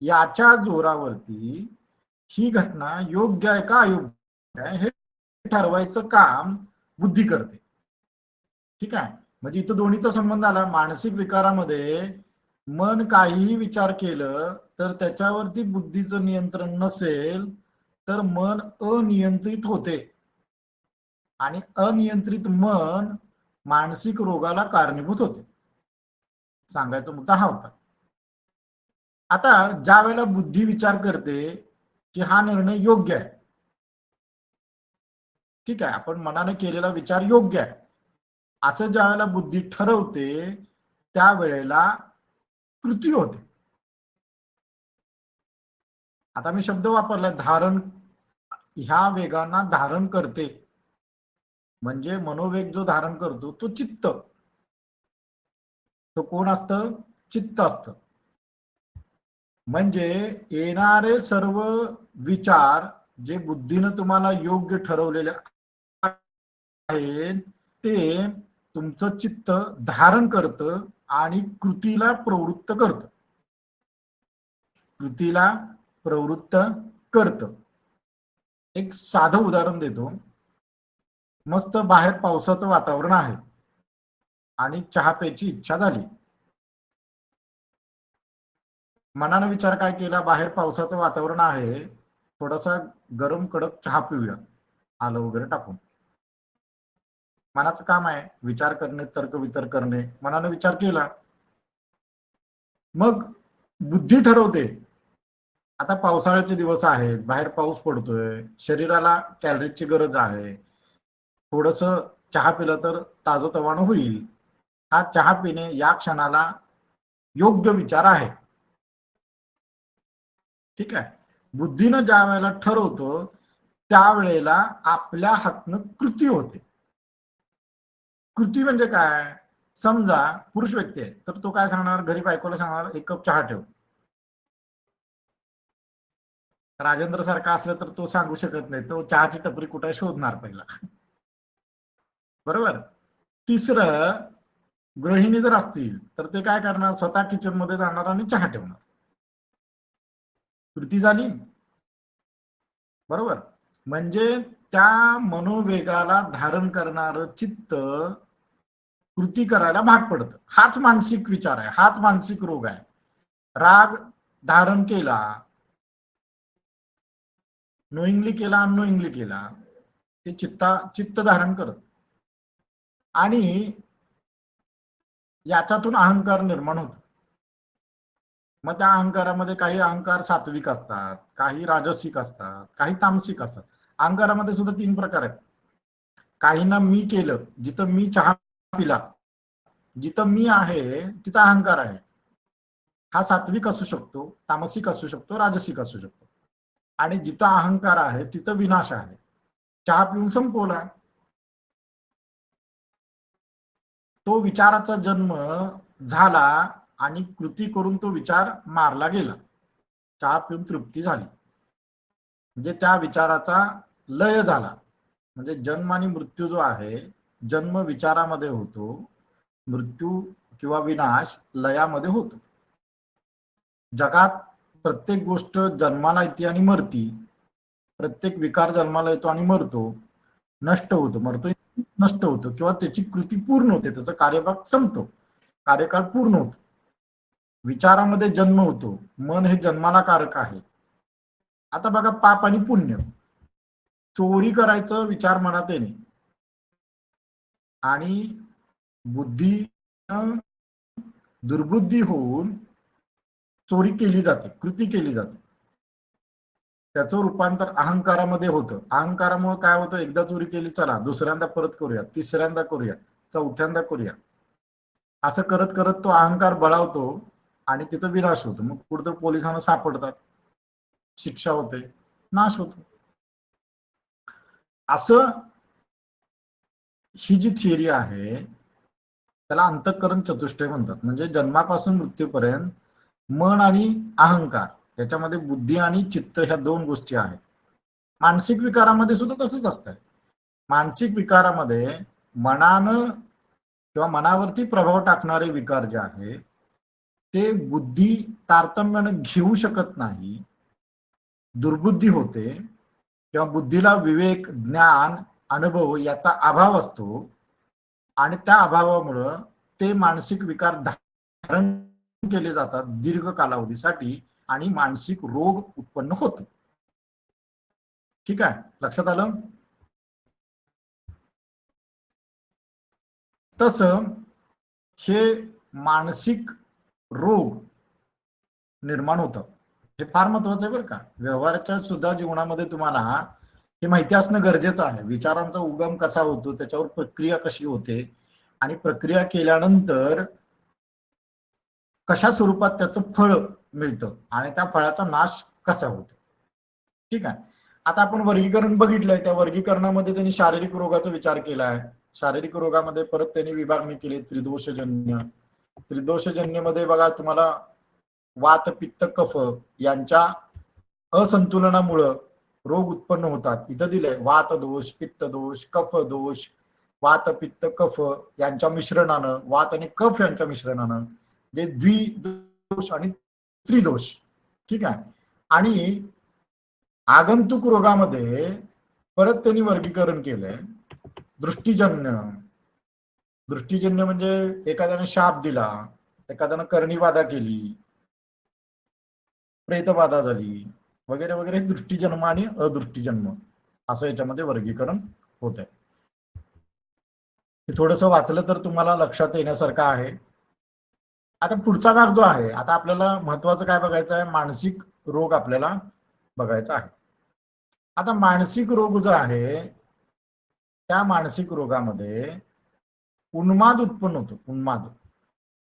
याच्या जोरावरती ही घटना योग्य आहे का अयोग्य आहे हे ठरवायचं काम बुद्धी करते. ठीक आहे, म्हणजे इथं दोन्हीचा संबंध आला. मानसिक विकारामध्ये मन काहीही विचार केलं तर त्याच्यावरती बुद्धीचं नियंत्रण नसेल तर मन अनियंत्रित होते आणि अनियंत्रित मन मानसिक रोगाला कारणीभूत होते. सांगायचा मुद्दा हा होता. आता ज्या वेळेला बुद्धी विचार करते की हा निर्णय योग्य आहे, ठीक आहे, आपण मनाने केलेला विचार योग्य आहे असं ज्या वेळेला बुद्धी ठरवते त्यावेळेला कृती होते. आता मी शब्द वापरला धारण, ह्या वेगांना धारण करते, म्हणजे मनोवेग जो धारण करतो तो चित्त. तो कोण असतं? चित्त असतं. म्हणजे येणारे सर्व विचार जे बुद्धीनं तुम्हाला योग्य ठरवलेले आहेत ते तुमचं चित्त धारण करतं आणि कृतीला प्रवृत्त करतं. कृतीला प्रवृत्त करतं. एक साधं उदाहरण देतो. मस्त बाहेर पावसाचं वातावरण आहे आणि चहा प्यायची इच्छा झाली. मनानं विचार काय केला? बाहेर पावसाचं वातावरण आहे, थोडासा गरम कडक चहा पिऊया, आलं वगैरे टाकून. मनाचं काम आहे विचार करणे, तर्क वितर्क करणे. मनानं विचार केला, मग बुद्धी ठरवते आता पावसाळ्याचे दिवस आहेत, बाहेर पाऊस पडतोय, शरीराला कॅलरीजची गरज आहे, थोडस चहा पिलं तर ताजतवानं होईल. हा चहा पिणे या क्षणाला योग्य विचार आहे. ठीक आहे, बुद्धीनं ज्या वेळेला ठरवतो त्यावेळेला आपल्या हातनं कृती होते. कृती म्हणजे काय? समजा पुरुष व्यक्ती आहे तर तो काय सांगणार? घरी बायकोला सांगणार 1 कप चहा ठेव. राजेंद्र सारखा असला तर तो सांगू शकत नाही, तो चहाची टपरी कुठे शोधणार पहिला. बरोबर. तिसरं, गृहिणी जर असतील तर ते काय करणार? स्वतः किचन मध्ये जाणार आणि चहा ठेवणार. कृती झाली. बरोबर. म्हणजे त्या मनोवेगाला धारण करणारं चित्त कृती करायला भाग पडतं. हाच मानसिक विचार आहे, हाच मानसिक रोग आहे. राग धारण केला, नोईंगली केला, अननोईंगली केला, ते चित्त धारण करत आणि याच्यातून अहंकार निर्माण होतो. मग त्या अहंकारामध्ये काही अहंकार सात्विक असतात, काही राजसिक असतात, काही तामसिक असतात. अहंकारामध्ये सुद्धा 3 प्रकार आहेत. काहींना मी केलं, जिथं मी चहा पिला, जिथं मी आहे तिथं अहंकार आहे. हा सात्विक असू शकतो, तामसिक असू शकतो, राजसिक असू शकतो. आणि जिथं अहंकार आहे तिथं विनाश आहे. चहा पिऊन संपवला, तो विचाराचा जन्म झाला आणि कृती करून तो विचार मारला गेला. चहा पिऊन तृप्ती झाली म्हणजे त्या विचाराचा लय झाला. म्हणजे जन्म आणि मृत्यू जो आहे, जन्म विचारामध्ये होतो, मृत्यू किंवा विनाश लयामध्ये होतो. जगात प्रत्येक गोष्ट जन्माला येते आणि मरती, प्रत्येक विकार जन्माला येतो आणि मरतो, नष्ट होतो, मरतो, नष्ट होतो, किंवा त्याची कृती पूर्ण होते, त्याचा कार्यभाग संपतो, कार्यकाळ पूर्ण होतो. विचारामध्ये जन्म होतो, मन हे जन्माला कारक आहे. आता बघा, पाप आणि पुण्य. चोरी करायचं विचार मनात येणे आणि बुद्धी दुर्बुद्धी होऊन चोरी केली जाते, कृती केली जाते, त्याचं रूपांतर अहंकारामध्ये होतं. अहंकारामुळे काय होतं, एकदा चोरी केली, चला दुसऱ्यांदा परत करूया, तिसऱ्यांदा करूया, चौथ्यांदा करूया, असं करत करत तो अहंकार बळावतो आणि तिथं विनाश होतो. मग कुठं पोलिसांना सापडतात, शिक्षा होते, नाश होतो. असं ही जी थिअरी आहे त्याला अंतःकरण चतुष्टय म्हणतात. म्हणजे जन्मापासून मृत्यूपर्यंत मन आणि अहंकार याच्यामध्ये बुद्धी आणि चित्त ह्या दोन गोष्टी आहेत. मानसिक विकारामध्ये सुद्धा तसंच असतं. मानसिक विकारामध्ये मनानं किंवा मनावरती प्रभाव टाकणारे विकार जे आहे ते बुद्धी तारतम्यानं घेऊ शकत नाही, दुर्बुद्धी होते, किंवा बुद्धीला विवेक, ज्ञान, अनुभव याचा अभाव असतो आणि त्या अभावामुळं ते मानसिक विकार धारण केले जातात दीर्घ कालावधीसाठी आणि मानसिक रोग उत्पन्न होतो. ठीक आहे, लक्षात आलं? तसं हे मानसिक रोग निर्माण होतं. हे फार महत्वाचं आहे बरं का. व्यवहाराच्या सुद्धा जीवनामध्ये तुम्हाला हे माहिती असणं गरजेचं आहे. विचारांचा उगम कसा होतो, त्याच्यावर प्रक्रिया कशी होते आणि प्रक्रिया केल्यानंतर कशा स्वरूपात त्याचं फळ मिळतं आणि त्या फळाचा नाश कसा होतो. ठीक आहे, आता आपण वर्गीकरण बघितलंय. त्या वर्गीकरणामध्ये त्यांनी शारीरिक रोगाचा विचार केलाय. शारीरिक रोगामध्ये परत त्यांनी विभागणी केली त्रिदोषजन्य. त्रिदोषजन्यमध्ये बघा तुम्हाला वात, पित्त, कफ यांच्या असंतुलनामुळं रोग उत्पन्न होतात. इथं दिलंय वात दोष, पित्त दोष, कफ दोष. वात, पित्त, कफ यांच्या मिश्रणानं, वात आणि कफ यांच्या मिश्रणानं जे द्विदोष आणि त्रिदोष. ठीक आहे, आणि आगंतुक रोगामध्ये परत त्यांनी वर्गीकरण केलंय दृष्टीजन्य. दृष्टीजन्य म्हणजे एखाद्याने शाप दिला, एखाद्यानं करणीबाधा केली, प्रेतबाधा झाली वगैरे वगैरे, दृष्टीजन्म आणि अदृष्टीजन्म असं याच्यामध्ये वर्गीकरण होत आहे. हे थोडंसं वाचलं तर तुम्हाला लक्षात येण्यासारखं आहे. आता पुढचा भाग जो आहे, आता आपल्याला महत्वाचं काय बघायचं आहे, मानसिक रोग आपल्याला बघायचा आहे. आता मानसिक रोग जो आहे त्या मानसिक रोगामध्ये उन्माद उत्पन्न होतो. उन्माद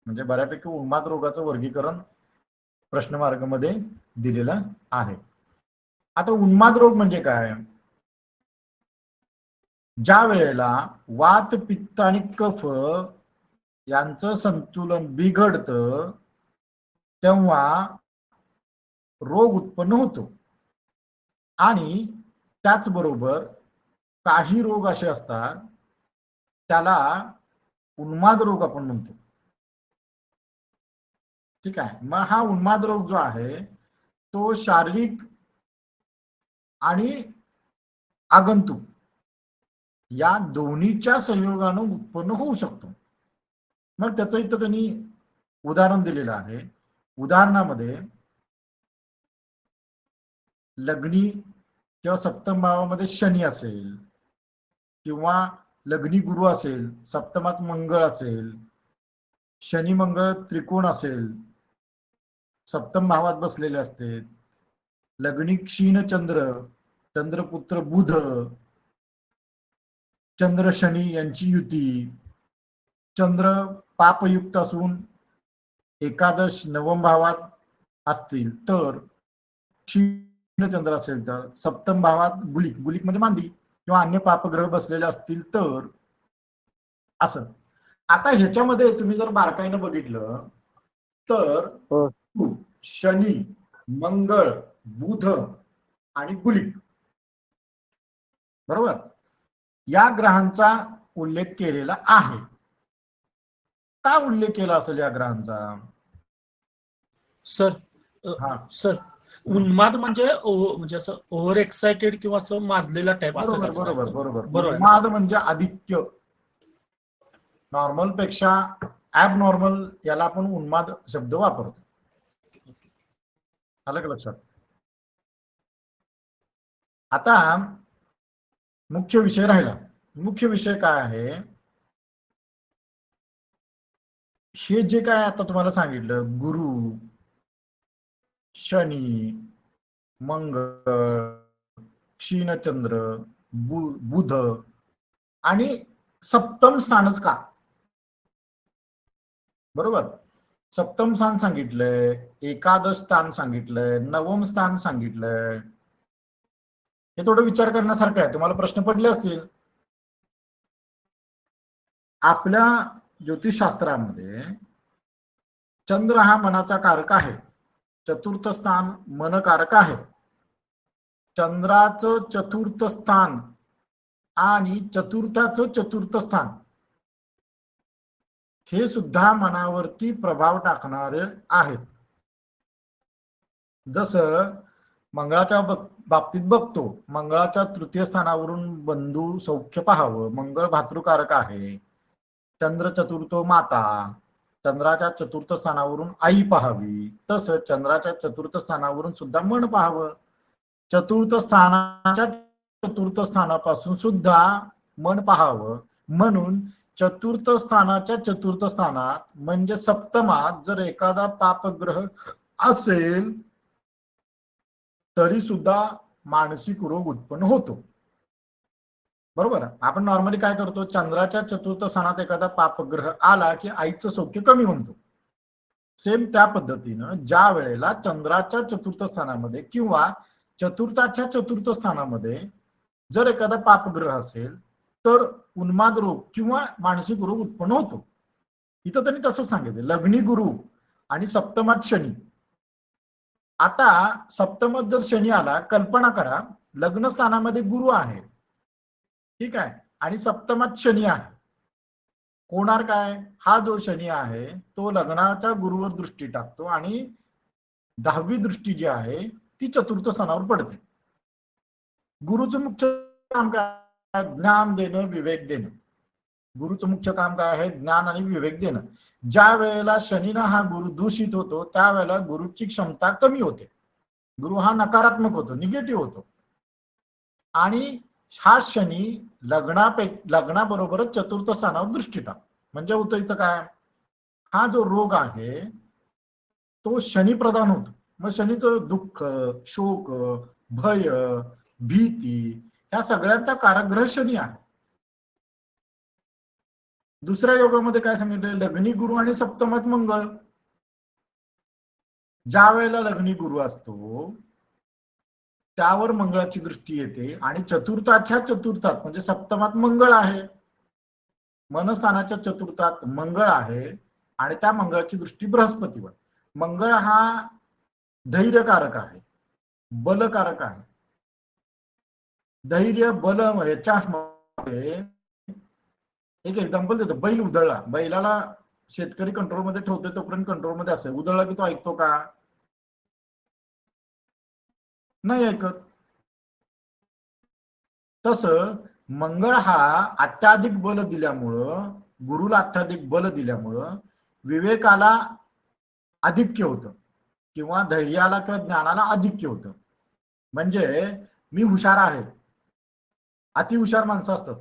म्हणजे बऱ्यापैकी उन्माद रोगाचं वर्गीकरण प्रश्नमार्गामध्ये दिलेलं आहे. आता उन्माद रोग म्हणजे काय, ज्या वेळेला वात, पित्त आणि कफ यांचं संतुलन बिघडतं तेव्हा रोग उत्पन्न होतो. आणि त्याचबरोबर काही रोग असे असतात त्याला उन्माद रोग आपण म्हणतो. ठीक आहे, मग हा उन्माद रोग जो आहे तो शारीरिक आणि आगंतुक या दोन्हीच्या संयोगानं उत्पन्न होऊ शकतो. मग त्याचं इथं त्यांनी उदाहरण दिलेलं आहे. उदाहरणामध्ये लग्नी किंवा सप्तम भावामध्ये शनी असेल, किंवा लग्नी गुरु असेल, सप्तमात मंगळ असेल, शनी मंगळ त्रिकोण असेल, सप्तम भावात बसलेले असते, लग्नी क्षीण चंद्र, चंद्रपुत्र बुध, चंद्र शनी यांची युती, चंद्र पापयुक्त असून एकादश नवम भावात असतील तर, क्षीण चंद्र असेल तर, सप्तम भावात गुलिक, गुलिक म्हणजे मांदी किंवा अन्य पापग्रह बसलेले असतील तर, असं. आता ह्याच्यामध्ये तुम्ही जर बारकाईनं बघितलं तर शनी, मंगळ, बुध आणि गुलिक, बरोबर, या ग्रहांचा उल्लेख केलेला आहे. का उल्लेख केला असेल या ग्रहांचा? सर हा सर उन्माद म्हणजे म्हणजे असं ओव्हर एक्साइटेड किंवा असं माजलेला टाईप असं बरोबर काय त्याचा बरोबर अर्थ? बरोबर बरोबर आहे. उन्माद म्हणजे आधिक्य. नॉर्मल पेक्षा ऍब नॉर्मल याला आपण उन्माद शब्द वापरतो. आलं का लक्षात? आता मुख्य विषय राहिला. मुख्य विषय काय आहे? हे जे काय आता तुम्हाला सांगितलं, गुरु, शनी, मंगळ, क्षीणचंद्र, बुध आणि सप्तम स्थानच का? बरोबर. सप्तम स्थान सांगितलंय, एकादश स्थान सांगितलंय, नवम स्थान सांगितलंय. हे थोडं विचार करण्यासारखं आहे. तुम्हाला प्रश्न पडले असतील. आपल्या ज्योतिषशास्त्रामध्ये चंद्र हा मनाचा कारक आहे. चतुर्थ स्थान मन कारक आहे. चंद्राचं चतुर्थ स्थान आणि चतुर्थाचं चतुर्थ स्थान हे सुद्धा मनावरती प्रभाव टाकणारे आहेत. जसं मंगळाच्या बाबतीत बघतो, मंगळाच्या तृतीय स्थानावरून बंधू सौख्य पाहावं. मंगळ भातृकारक आहे. चंद्र चतुर्थो माता, चंद्राच्या चतुर्थ स्थानावरून आई पाहावी. तसं चंद्राच्या चतुर्थ स्थानावरून सुद्धा मन पाहावं. चतुर्थ स्थानाच्या चतुर्थ स्थानापासून सुद्धा मन पाहावं. म्हणून चतुर्थ स्थानाच्या चतुर्थ स्थानात म्हणजे सप्तमात जर एखादा पापग्रह असेल तरी सुद्धा मानसिक रोग उत्पन्न होतो. बरोबर. आपण नॉर्मली काय करतो, चंद्राच्या चतुर्थ स्थानात एखादा पापग्रह आला की आईचं सौख्य कमी होतो. सेम त्या पद्धतीनं ज्या वेळेला चंद्राच्या चतुर्थ स्थानामध्ये किंवा चतुर्थाच्या चतुर्थ स्थानामध्ये जर एखादा पापग्रह असेल तर उन्माद रोग किंवा मानसिक रोग उत्पन्न होतो. इथं त्यांनी तसंच सांगितलं, लग्नी गुरु आणि सप्तमात शनी. आता सप्तमात जर शनी आला, कल्पना करा लग्न स्थानामध्ये गुरु आहे, ठीक आहे, आणि सप्तमात शनी आहे. होणार काय? हा जो शनी आहे तो लग्नाच्या गुरुवर दृष्टी टाकतो आणि 10वी दृष्टी जी आहे ती चतुर्थ स्थानावर पडते. गुरुचं मुख्य काम काय? ज्ञान देणं, विवेक देणं. गुरुचं मुख्य काम काय आहे? ज्ञान आणि विवेक देणं. ज्या वेळेला शनीनं हा गुरु दूषित होतो त्यावेळेला गुरुची क्षमता कमी होते. गुरु हा नकारात्मक होतो, निगेटिव्ह होतो. आणि हा शनी लग्नाबरोबरच चतुर्थ स्थानावर दृष्टी टाकतो. म्हणजे होतं इथं काय? हा जो रोग आहे तो शनी प्रधान होतो. मग शनीचं दुःख, शोक, भय, भीती या सगळ्यांचा कारकग्रह शनी आहे. दुसऱ्या योगामध्ये काय सांगितलं? लग्नी गुरु आणि सप्तमात मंगळ. ज्या वेळेला लग्नी गुरु असतो त्यावर मंगळाची दृष्टी येते आणि चतुर्थाच्या चतुर्थात म्हणजे सप्तमात मंगळ आहे, मनस्थानाच्या चतुर्थात मंगळ आहे आणि त्या मंगळाची दृष्टी बृहस्पतीवर. मंगळ हा धैर्यकारक आहे, बलकारक आहे. धैर्य बल याच्यामध्ये एक एक्झाम्पल देतो. बैल उधळला, बैलाला शेतकरी कंट्रोलमध्ये ठेवतोय तोपर्यंत कंट्रोलमध्ये असेल, उधळला की तो ऐकतो का? नाही ऐकत. तसं मंगळ हा अत्याधिक बल दिल्यामुळं, गुरुला अत्याधिक बल दिल्यामुळं विवेकाला आधिक्य होतं किंवा धैर्याला किंवा ज्ञानाला आधिक्य होतं. म्हणजे मी हुशार आहे. अतिहुशार माणसं असतात,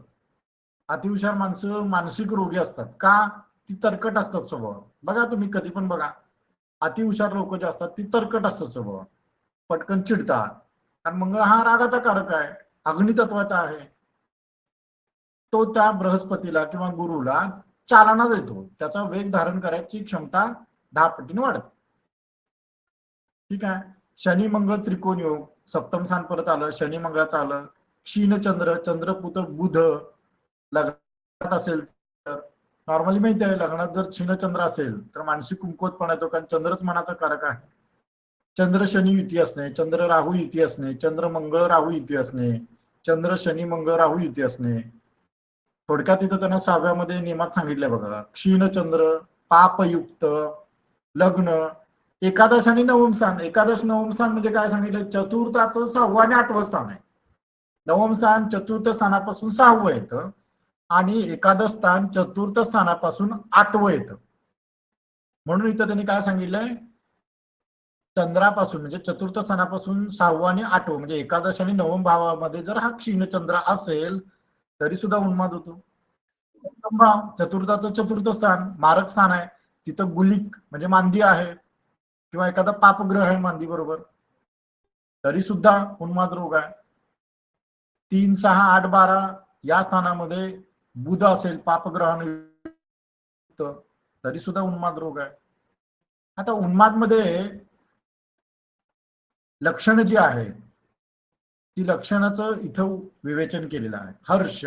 अतिहुशार माणसं मानसिक रोगी असतात. का? ती तरकट असतात स्वभाव. बघा तुम्ही कधी पण बघा, अतिहुशार लोक जे असतात ती तरकट असतात स्वभाव, पटकन चिडतात. कारण मंगळ हा रागाचा कारक आहे, अग्नितत्वाचा आहे. तो त्या बृहस्पतीला किंवा गुरुला चालना देतो, त्याचा वेग धारण करायची क्षमता 10 पटीने वाढते. ठीक आहे. शनी मंगळ त्रिकोण योग, सप्तम स्थान परत आलं, शनी मंगळाचं आलं. क्षीणचंद्र, चंद्रपुत बुध लग्नात असेल तर नॉर्मली माहिती आहे, लग्नात जर क्षीणचंद्र असेल तर मानसिक कुंकोतपणा येतो, कारण चंद्रच मनाचा कारक आहे. चंद्र शनी युती असणे, चंद्र राहू युती असणे, चंद्र मंगळ राहू युती असणे, चंद्र शनी मंगळ राहू युती असणे. थोडक्यात इथं त्यांना 6व्यामध्ये नियमात सांगितलंय बघा, क्षीणचंद्र, पापयुक्त लग्न एकादश आणि नवम स्थान, एकादश नवम स्थान म्हणजे काय सांगितलं, चतुर्थाचं 6वं आणि 8वं स्थान आहे. नवम स्थान चतुर्थ स्थानापासून 6वं येतं आणि एकादश स्थान चतुर्थ स्थानापासून 8वं येतं. म्हणून इथं त्यांनी काय सांगितलंय, चंद्रापासून म्हणजे चतुर्थ स्थानापासून 6वं आणि 8वं म्हणजे एकादश आणि नवम भावामध्ये जर हा क्षीणचंद्र असेल तरी सुद्धा उन्माद होतो. चतुर्थाचं चतुर्थ स्थान मारक स्थान आहे, तिथं गुलिक म्हणजे मांदी आहे किंवा एखादा पापग्रह आहे मांदी बरोबर, तरी सुद्धा उन्माद रोग आहे. 3, 6, 8, 12 या स्थानामध्ये बुध असेल पापग्रहाने तरी सुद्धा उन्माद रोग आहे. आता उन्माद मध्ये लक्षणं जी आहेत ती लक्षणाचं इथं विवेचन केलेलं आहे. हर्ष,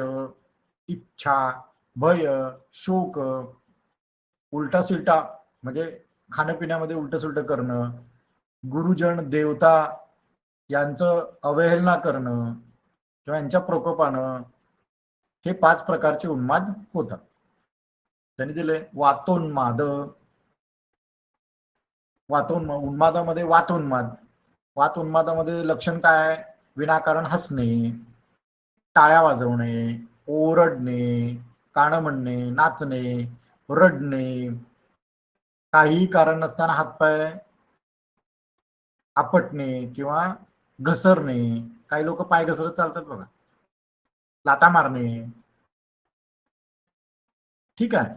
इच्छा, भय, शोक, उलटा सिलटा म्हणजे खाण्यापिण्यामध्ये उलट सुलट करणं, गुरुजन देवता यांचं अवहेलना करणं किंवा यांच्या प्रकोपानं, हे 5 प्रकारचे उन्माद होतात. त्यांनी दिले वातोन्माद. उन्मादामध्ये वातोन्मादामध्ये लक्षण काय आहे, विनाकारण हसणे, टाळ्या वाजवणे, ओरडणे, कानं म्हणणे, नाचणे, रडणे, काही कारण नसताना हातपाय आपटणे किंवा घसरणे, काही लोक पाय घसरत चालतात बघा, लाता मारणे. ठीक आहे,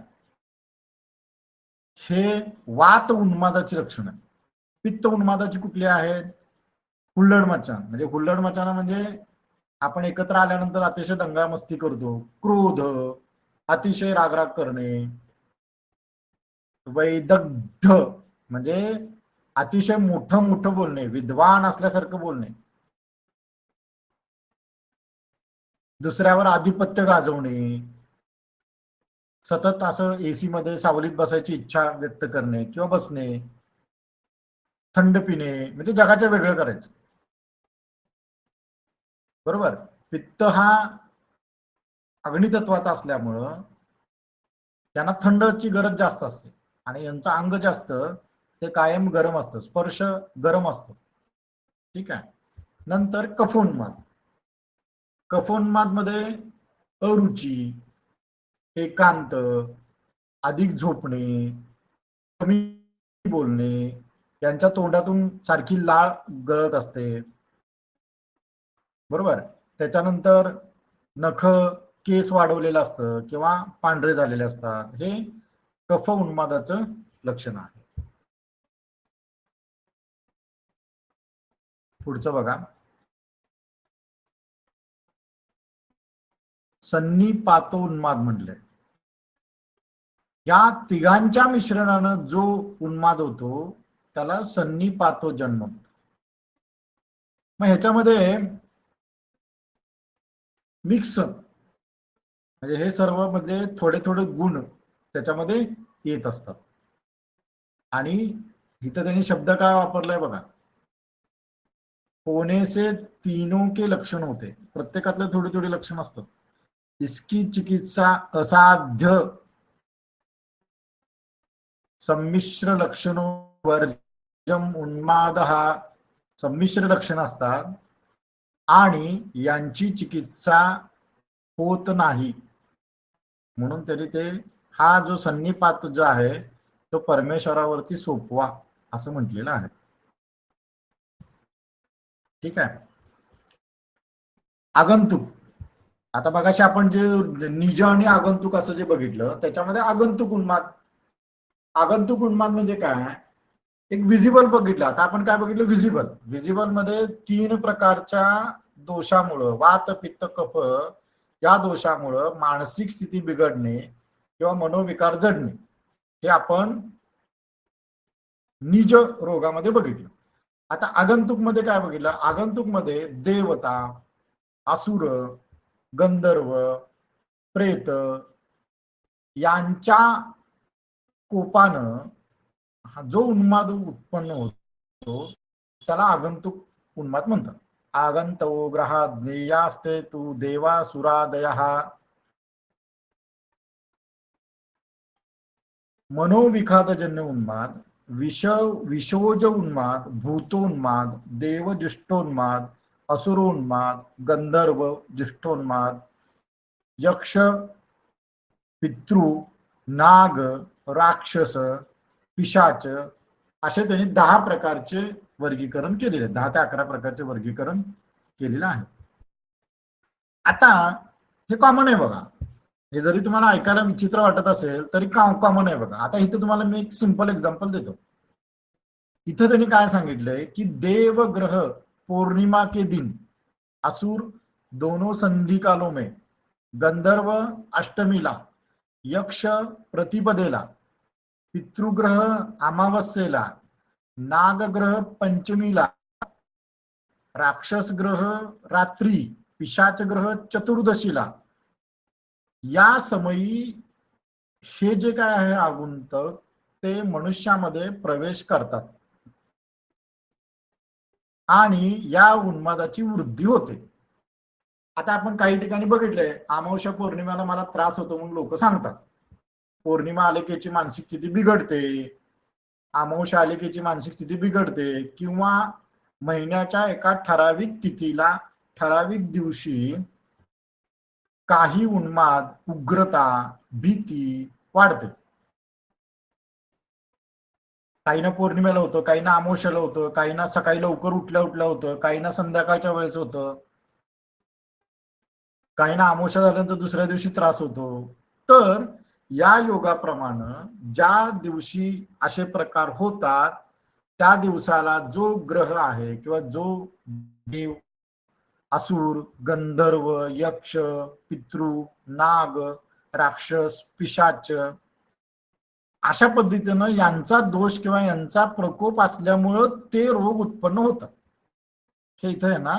हे वात उन्मादाची लक्षणं. पित्त उन्मादाची कुठली आहेत, हुल्लड मचान म्हणजे हुल्लड मचान म्हणजे आपण एकत्र आल्यानंतर अतिशय दंगामस्ती करतो, क्रोध, अतिशय रागराग करणे, वैदग्ध म्हणजे अतिशय मोठं मोठं बोलणे, विद्वान असल्यासारखं बोलणे, दुसऱ्यावर आधिपत्य गाजवणे, सतत असं एसी मध्ये सावलीत बसायची इच्छा व्यक्त करणे किंवा बसणे, थंड पिणे म्हणजे जगाच्या वेगळं करायचं. बरोबर. पित्त हा अग्नितत्वाचा असल्यामुळं त्यांना थंडची गरज जास्त असते आणि यांचं अंग जास्त ते कायम गरम असतं, स्पर्श गरम असतो. ठीक आहे. नंतर कफोन्माद. कफोन्माद मध्ये अरुची, एकांत, अधिक झोपणे, कमी बोलणे, यांच्या तोंडातून सारखी लाळ गळत असते. बरोबर. त्याच्यानंतर नख, केस वाढवलेलं असतं किंवा पांढरे झालेले असतात, हे कफ उन्मादाचं लक्षण आहे. पुढचं बघा, सन्निपातोन्माद म्हणलंय. या तिघांच्या मिश्रणानं जो उन्माद होतो त्याला सन्निपातोजन्म. मग ह्याच्यामध्ये मिक्स म्हणजे हे सर्व मध्ये थोडे थोडे गुण त्याच्यामध्ये येत असतात. आणि इथं त्यांनी शब्द काय वापरलाय बघा, होने से तीनों के लक्षण होते. प्रत्येकातले थोडी थोडी लक्षण असतात. इसकी चिकित्सा असाध्य, संमिश्र लक्षणो वर्जम उन्माद हा संमिश्र लक्षण असतात आणि यांची चिकित्सा होत नाही. म्हणून तरी ते हा जो सन्निपात जो आहे तो परमेश्वरावरती सोपवा असं म्हटलेलं आहे. ठीक आहे. आगंतुक. आता बघाशी आपण जे निज आणि आगंतुक असं जे बघितलं त्याच्यामध्ये आगंतुक उन्माद म्हणजे काय, एक व्हिजिबल बघितलं. आता आपण काय बघितलं, व्हिजिबल मध्ये 3 प्रकारच्या दोषामुळं, वात पित्त कफ या दोषामुळं मानसिक स्थिती बिघडणे किंवा मनोविकार जडणे हे आपण निज रोगामध्ये बघितलं. आता आगंतुक मध्ये काय बघितलं, आगंतुक मध्ये देवता, असुर, गंधर्व, प्रेत यांच्या कोपानं जो उन्माद उत्पन्न होतो त्याला आगंतुक उन्माद म्हणतात. आगंतो ग्रहा ज्ञेयास्ते तू देवासुरादयः. मनोविखादजन्य उन्माद विषोज उन्माद, भूतोन्माद, देवजुष्टोन्माद, असुरोन्माद, गंधर्व जुष्टोन्माद, यक्ष, पितृ, नाग, राक्षस, पिशाच असे त्यांनी 10 प्रकारचे वर्गीकरण केलेले, 10 ते 11 प्रकारचे वर्गीकरण केलेलं आहे. आता हे कॉमन आहे बघा, हे जरी तुम्हाला ऐकायला विचित्र वाटत असेल तरी कॉमन आहे बघा. आता इथे तुम्हाला मी एक सिंपल एक्झाम्पल देतो. इथं त्यांनी काय सांगितलंय की देवग्रह पूर्णिमा के दिन, असुर दोनों संधि कालों में, गंधर्व अष्टमीला, यक्ष प्रतिपदेला, पितृग्रह अमावस्येला, नागग्रह पंचमीला, राक्षस ग्रह रात्री, पिशाच ग्रह चतुर्दशीला, या समयी हे जे काय आहे आगुंतक ते मनुष्यामध्ये प्रवेश करतात आणि या उन्मादाची वृद्धी होते. आता आपण काही ठिकाणी बघितलंय, अमावस्या पौर्णिमेला मला त्रास होतो म्हणून लोक सांगतात. पौर्णिमा आलेकीची मानसिक स्थिती बिघडते, अमावस्या आलेकीची मानसिक स्थिती बिघडते, किंवा महिन्याच्या एका ठराविक तिथीला ठराविक दिवशी काही उन्माद, उग्रता, भीती वाढते. काहींना पौर्णिमेला होतं, काहींना अमावस्याला होतं, काहींना सकाळी लवकर उठल्या होतं, काहींना संध्याकाळच्या वेळेस होतं, काहींना अमावस्या झाल्यानंतर दुसऱ्या दिवशी त्रास होतो. तर या योगाप्रमाणे ज्या दिवशी असे प्रकार होतात त्या दिवसाला जो ग्रह आहे किंवा जो देव, असुर, गंधर्व, यक्ष, पितृ, नाग, राक्षस, पिशाच अशा पद्धतीनं यांचा दोष किंवा यांचा प्रकोप असल्यामुळं ते रोग उत्पन्न होतात. हे इथं आहे ना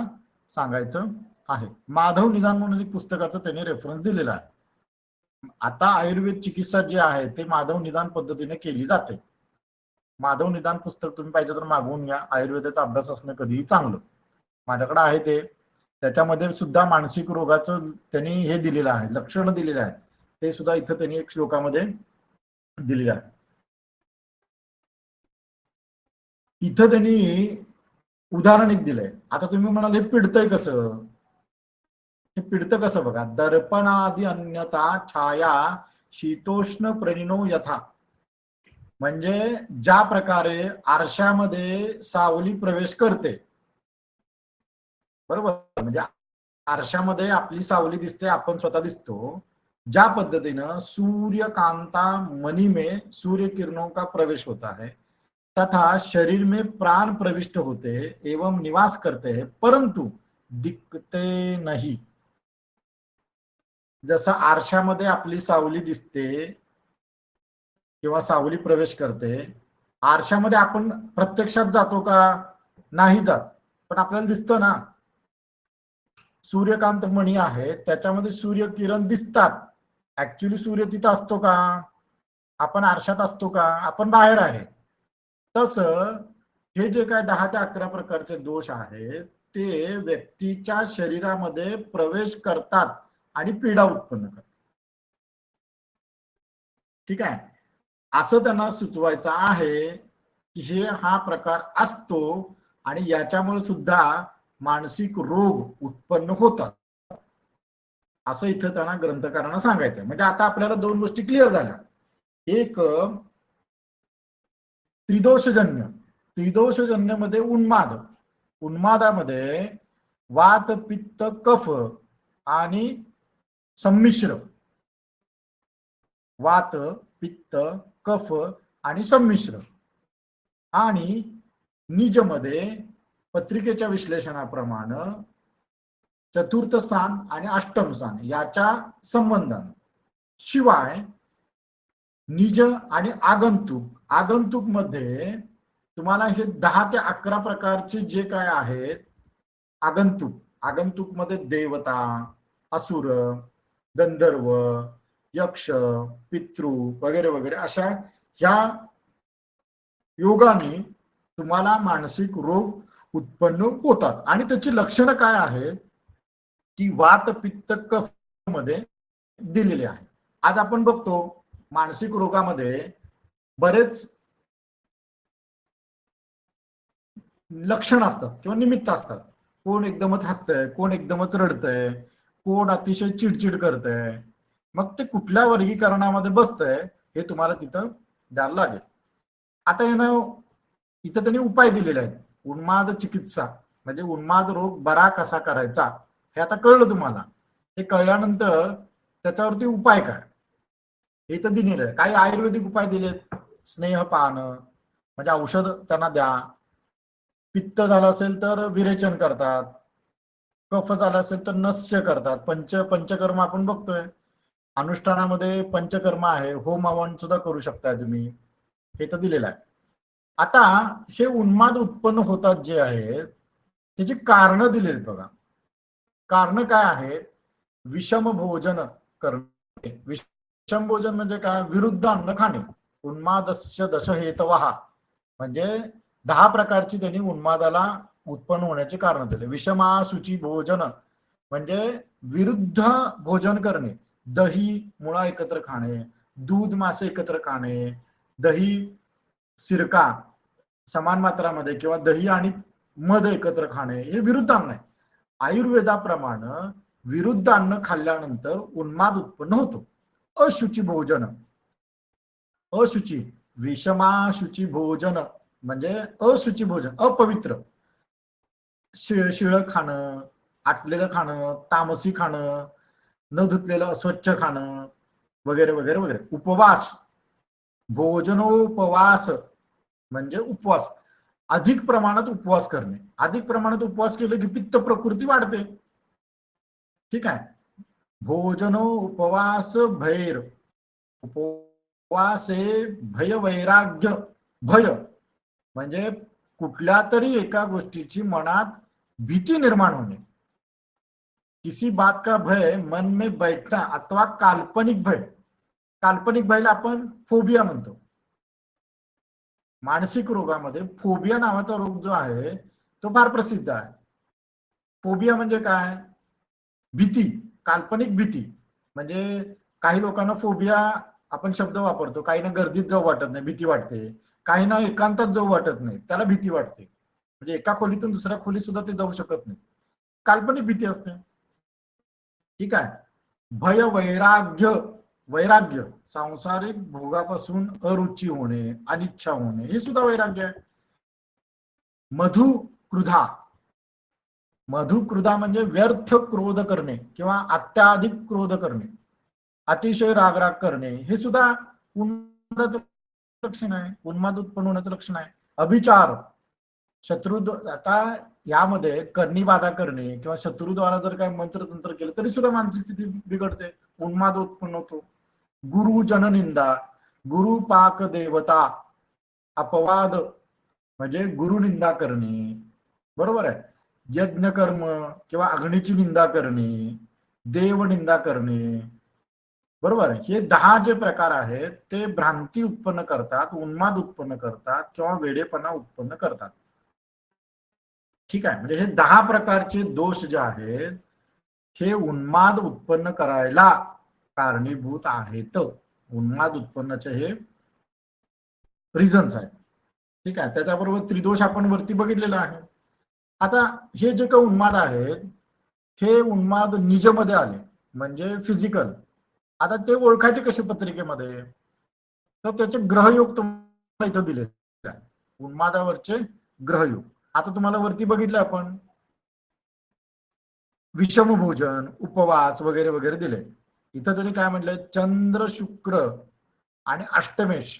सांगायचं आहे. माधव निदान म्हणून एक पुस्तकाचं त्यांनी रेफरन्स दिलेला आहे. आता आयुर्वेद चिकित्सा जी आहे ते माधव निदान पद्धतीने केली जाते. माधव निदान पुस्तक तुम्ही पाहिजे तर मागवून घ्या. आयुर्वेदाचा अभ्यास असणं कधीही चांगलं. माझ्याकडे आहे ते. त्याच्यामध्ये सुद्धा मानसिक रोगाचं त्यांनी हे दिलेलं आहे, लक्षणं दिलेलं आहे. ते सुद्धा इथं त्यांनी एक श्लोकामध्ये दिलेलं आहे. इथं त्यांनी उदाहरण एक दिलंय. आता तुम्ही म्हणाल हे पिडतंय कसं? हे पिडतं कसं बघा. दर्पणादि अन्यथा छाया शीतोष्ण प्रणिनो यथा, म्हणजे ज्या प्रकारे आरशामध्ये सावली प्रवेश करते, बरोबर, म्हणजे आरशामध्ये आपली सावली दिसते, आपण स्वतः दिसतो, ज्या पद्धतीनं सूर्यकांता मणि में सूर्य किरणों का प्रवेश होता है तथा शरीर में प्राण प्रविष्ट होते एवं निवास करते हैं परंतु दिखते नहीं. जसं आरशामध्ये आपली सावली दिसते किंवा सावली प्रवेश करते, आरशामध्ये आपण प्रत्यक्षात जातो का? नाही जात, पण आपल्याला दिसतं ना. सूर्यकांत मणी आहे त्याच्यामध्ये सूर्य किरण दिसतात. ऍक्च्युली सूर्य तिथं असतो का? आपण आरशात असतो का? आपण बाहेर आहे. तसं हे जे काय 10 ते 11 प्रकारचे दोष आहेत ते व्यक्तीच्या शरीरामध्ये प्रवेश करतात आणि पीडा उत्पन्न करतात. ठीक आहे, असं त्यांना सुचवायचं आहे की हे हा प्रकार असतो आणि याच्यामुळे सुद्धा मानसिक रोग उत्पन्न होतात, असं इथं त्यांना ग्रंथकारांना सांगायचं. म्हणजे आता आपल्याला 2 गोष्टी क्लिअर झाल्या. एक त्रिदोषजन्य, त्रिदोषजन्य मध्ये उन्माद, उन्मादामध्ये वात, पित्त, कफ आणि संमिश्र, वात, पित्त, कफ आणि संमिश्र, आणि निजमध्ये पत्रिकेच्या विश्लेषणाप्रमाणे चतुर्थ स्थान आणि अष्टम स्थान याच्या संबंधाने, शिवाय निज आणि आगंतुक, आगंतुक मध्ये तुम्हाला हे 10 ते 11 प्रकारचे जे काय आहेत आगंतुक, आगंतुक मध्ये देवता, असुर, गंधर्व, यक्ष, पितृ वगैरे वगैरे अशा ह्या योगाने तुम्हाला मानसिक रोग उत्पन्न होतात. आणि त्याची लक्षणं काय आहेत ती वात, पित्त, कफ मध्ये दिलेली आहे. आज आपण बघतो मानसिक रोगामध्ये बरेच लक्षण असतात किंवा निमित्त असतात. कोण एकदमच हसतंय, कोण एकदमच रडतंय, कोण अतिशय चिडचिड करतंय. मग ते कुठल्या वर्गीकरणामध्ये बसतंय हे तुम्हाला तिथं द्यायला लागेल. आता यानं इथं त्यांनी उपाय दिलेले आहेत. उन्माद चिकित्सा म्हणजे उन्माद रोग बरा कसा करायचा हे आता कळलं तुम्हाला. हे कळल्यानंतर त्याच्यावरती उपाय काय हे तर दिलेलं आहे. काही आयुर्वेदिक उपाय दिलेत. स्नेह पाहणं म्हणजे औषध त्यांना द्या. पित्त झालं असेल तर विरेचन करतात. कफ झाला असेल तर नस्य करतात. पंचकर्म आपण बघतोय अनुष्ठानामध्ये पंचकर्म आहे. होम हवन सुद्धा करू शकताय तुम्ही. हे तर दिलेलं आहे. आता हे उन्माद उत्पन्न होतात जे आहेत त्याची कारण दिलेली बघा. कारण काय आहेत? विषम भोजन करणे. विषम भोजन म्हणजे काय? विरुद्ध अन्न खाणे. उन्मादस्य दश हेतवः म्हणजे 10 प्रकारची त्यांनी उन्मादाला उत्पन्न होण्याचे कारण दिले. विषमाशुची भोजन म्हणजे विरुद्ध भोजन करणे. दही मुळा एकत्र खाणे, दूध मासे एकत्र खाणे, दही सिरका समान मात्रामध्ये किंवा दही आणि मध एकत्र खाणे हे विरुद्ध अन्न आहे. आयुर्वेदाप्रमाणे विरुद्ध अन्न खाल्ल्यानंतर उन्माद उत्पन्न होतो. अशुची भोजन, अशुची विषमाशुची भोजन म्हणजे अशुची भोजन, अपवित्र. शिळं खाणं, आटलेलं खाणं, तामसी खाणं, न धुतलेलं अस्वच्छ खाणं वगैरे वगैरे वगैरे. उपवास, भोजनोपवास म्हणजे उपवास. अधिक प्रमाणात उपवास करणे. अधिक प्रमाणात उपवास केले की पित्त प्रकृती वाढते. ठीक आहे. भोजनो उपवास भैर, उपवासे भय वैराग्य. भय म्हणजे कुठल्या तरी एका गोष्टीची मनात भीती निर्माण होणे. किसी बात का भय मन में बैठना अथवा काल्पनिक भय. काल्पनिक भयला आपण फोबिया म्हणतो. मानसिक रोगामध्ये फोबिया नावाचा रोग जो आहे तो फार प्रसिद्ध आहे. फोबिया म्हणजे काय? भीती, काल्पनिक भीती. म्हणजे काही लोकांना फोबिया आपण शब्द वापरतो. काहींना गर्दीत जाऊ वाटत नाही, भीती वाटते. काहींना एकांतात जाऊ वाटत नाही, त्याला भीती वाटते. म्हणजे एका खोलीतून दुसऱ्या खोलीत सुद्धा ते जाऊ शकत नाही. काल्पनिक भीती असते. ठीक आहे. भय वैराग्य, वैराग्य सांसारिक भोगापासून अरुची होणे, अनिच्छा होणे हे सुद्धा वैराग्य आहे. मधुक्रुधा, मधुक्रुधा म्हणजे व्यर्थ क्रोध करणे किंवा अत्याधिक क्रोध करणे, अतिशय रागराग करणे हे सुद्धा उन्मादाचं लक्षण आहे. उन्माद उत्पन्न होण्याचं लक्षण आहे. अभिचार, शत्रू, आता यामध्ये कर्णीबाधा करणे किंवा शत्रूद्वारा जर काय मंत्रतंत्र केलं तरी सुद्धा मानसिक स्थिती बिघडते, उन्माद उत्पन्न होतो. गुरु जननिंदा, गुरु पाक देवता, अपवाद म्हणजे गुरुनिंदा करणे. बरोबर आहे. यज्ञ कर्म किंवा अग्नीची निंदा करणे, देवनिंदा करणे. बरोबर आहे. हे 10 जे प्रकार आहेत ते भ्रांती उत्पन्न करतात, उन्माद उत्पन्न करतात किंवा वेडेपणा उत्पन्न करतात. ठीक आहे. म्हणजे हे 10 प्रकारचे दोष जे आहेत हे उन्माद उत्पन्न करायला कारणीभूत आहेत. उन्माद उत्पन्नाचे हे रिझन्स आहेत. ठीक आहे. त्याच्याबरोबर त्रिदोष आपण वरती बघितलेला आहे. आता हे जे काही उन्माद आहेत हे उन्माद निजमध्ये आले म्हणजे फिजिकल. आता ते ओळखायचे कसे पत्रिकेमध्ये? तर त्याचे ग्रहयोग तुम्हाला इथं दिलेले आहे. उन्मादावरचे ग्रहयोग आता तुम्हाला वरती बघितलं आपण. विषम भोजन, उपवास वगैरे वगैरे दिले. इथं त्यांनी काय म्हटलंय? चंद्र, शुक्र आणि अष्टमेश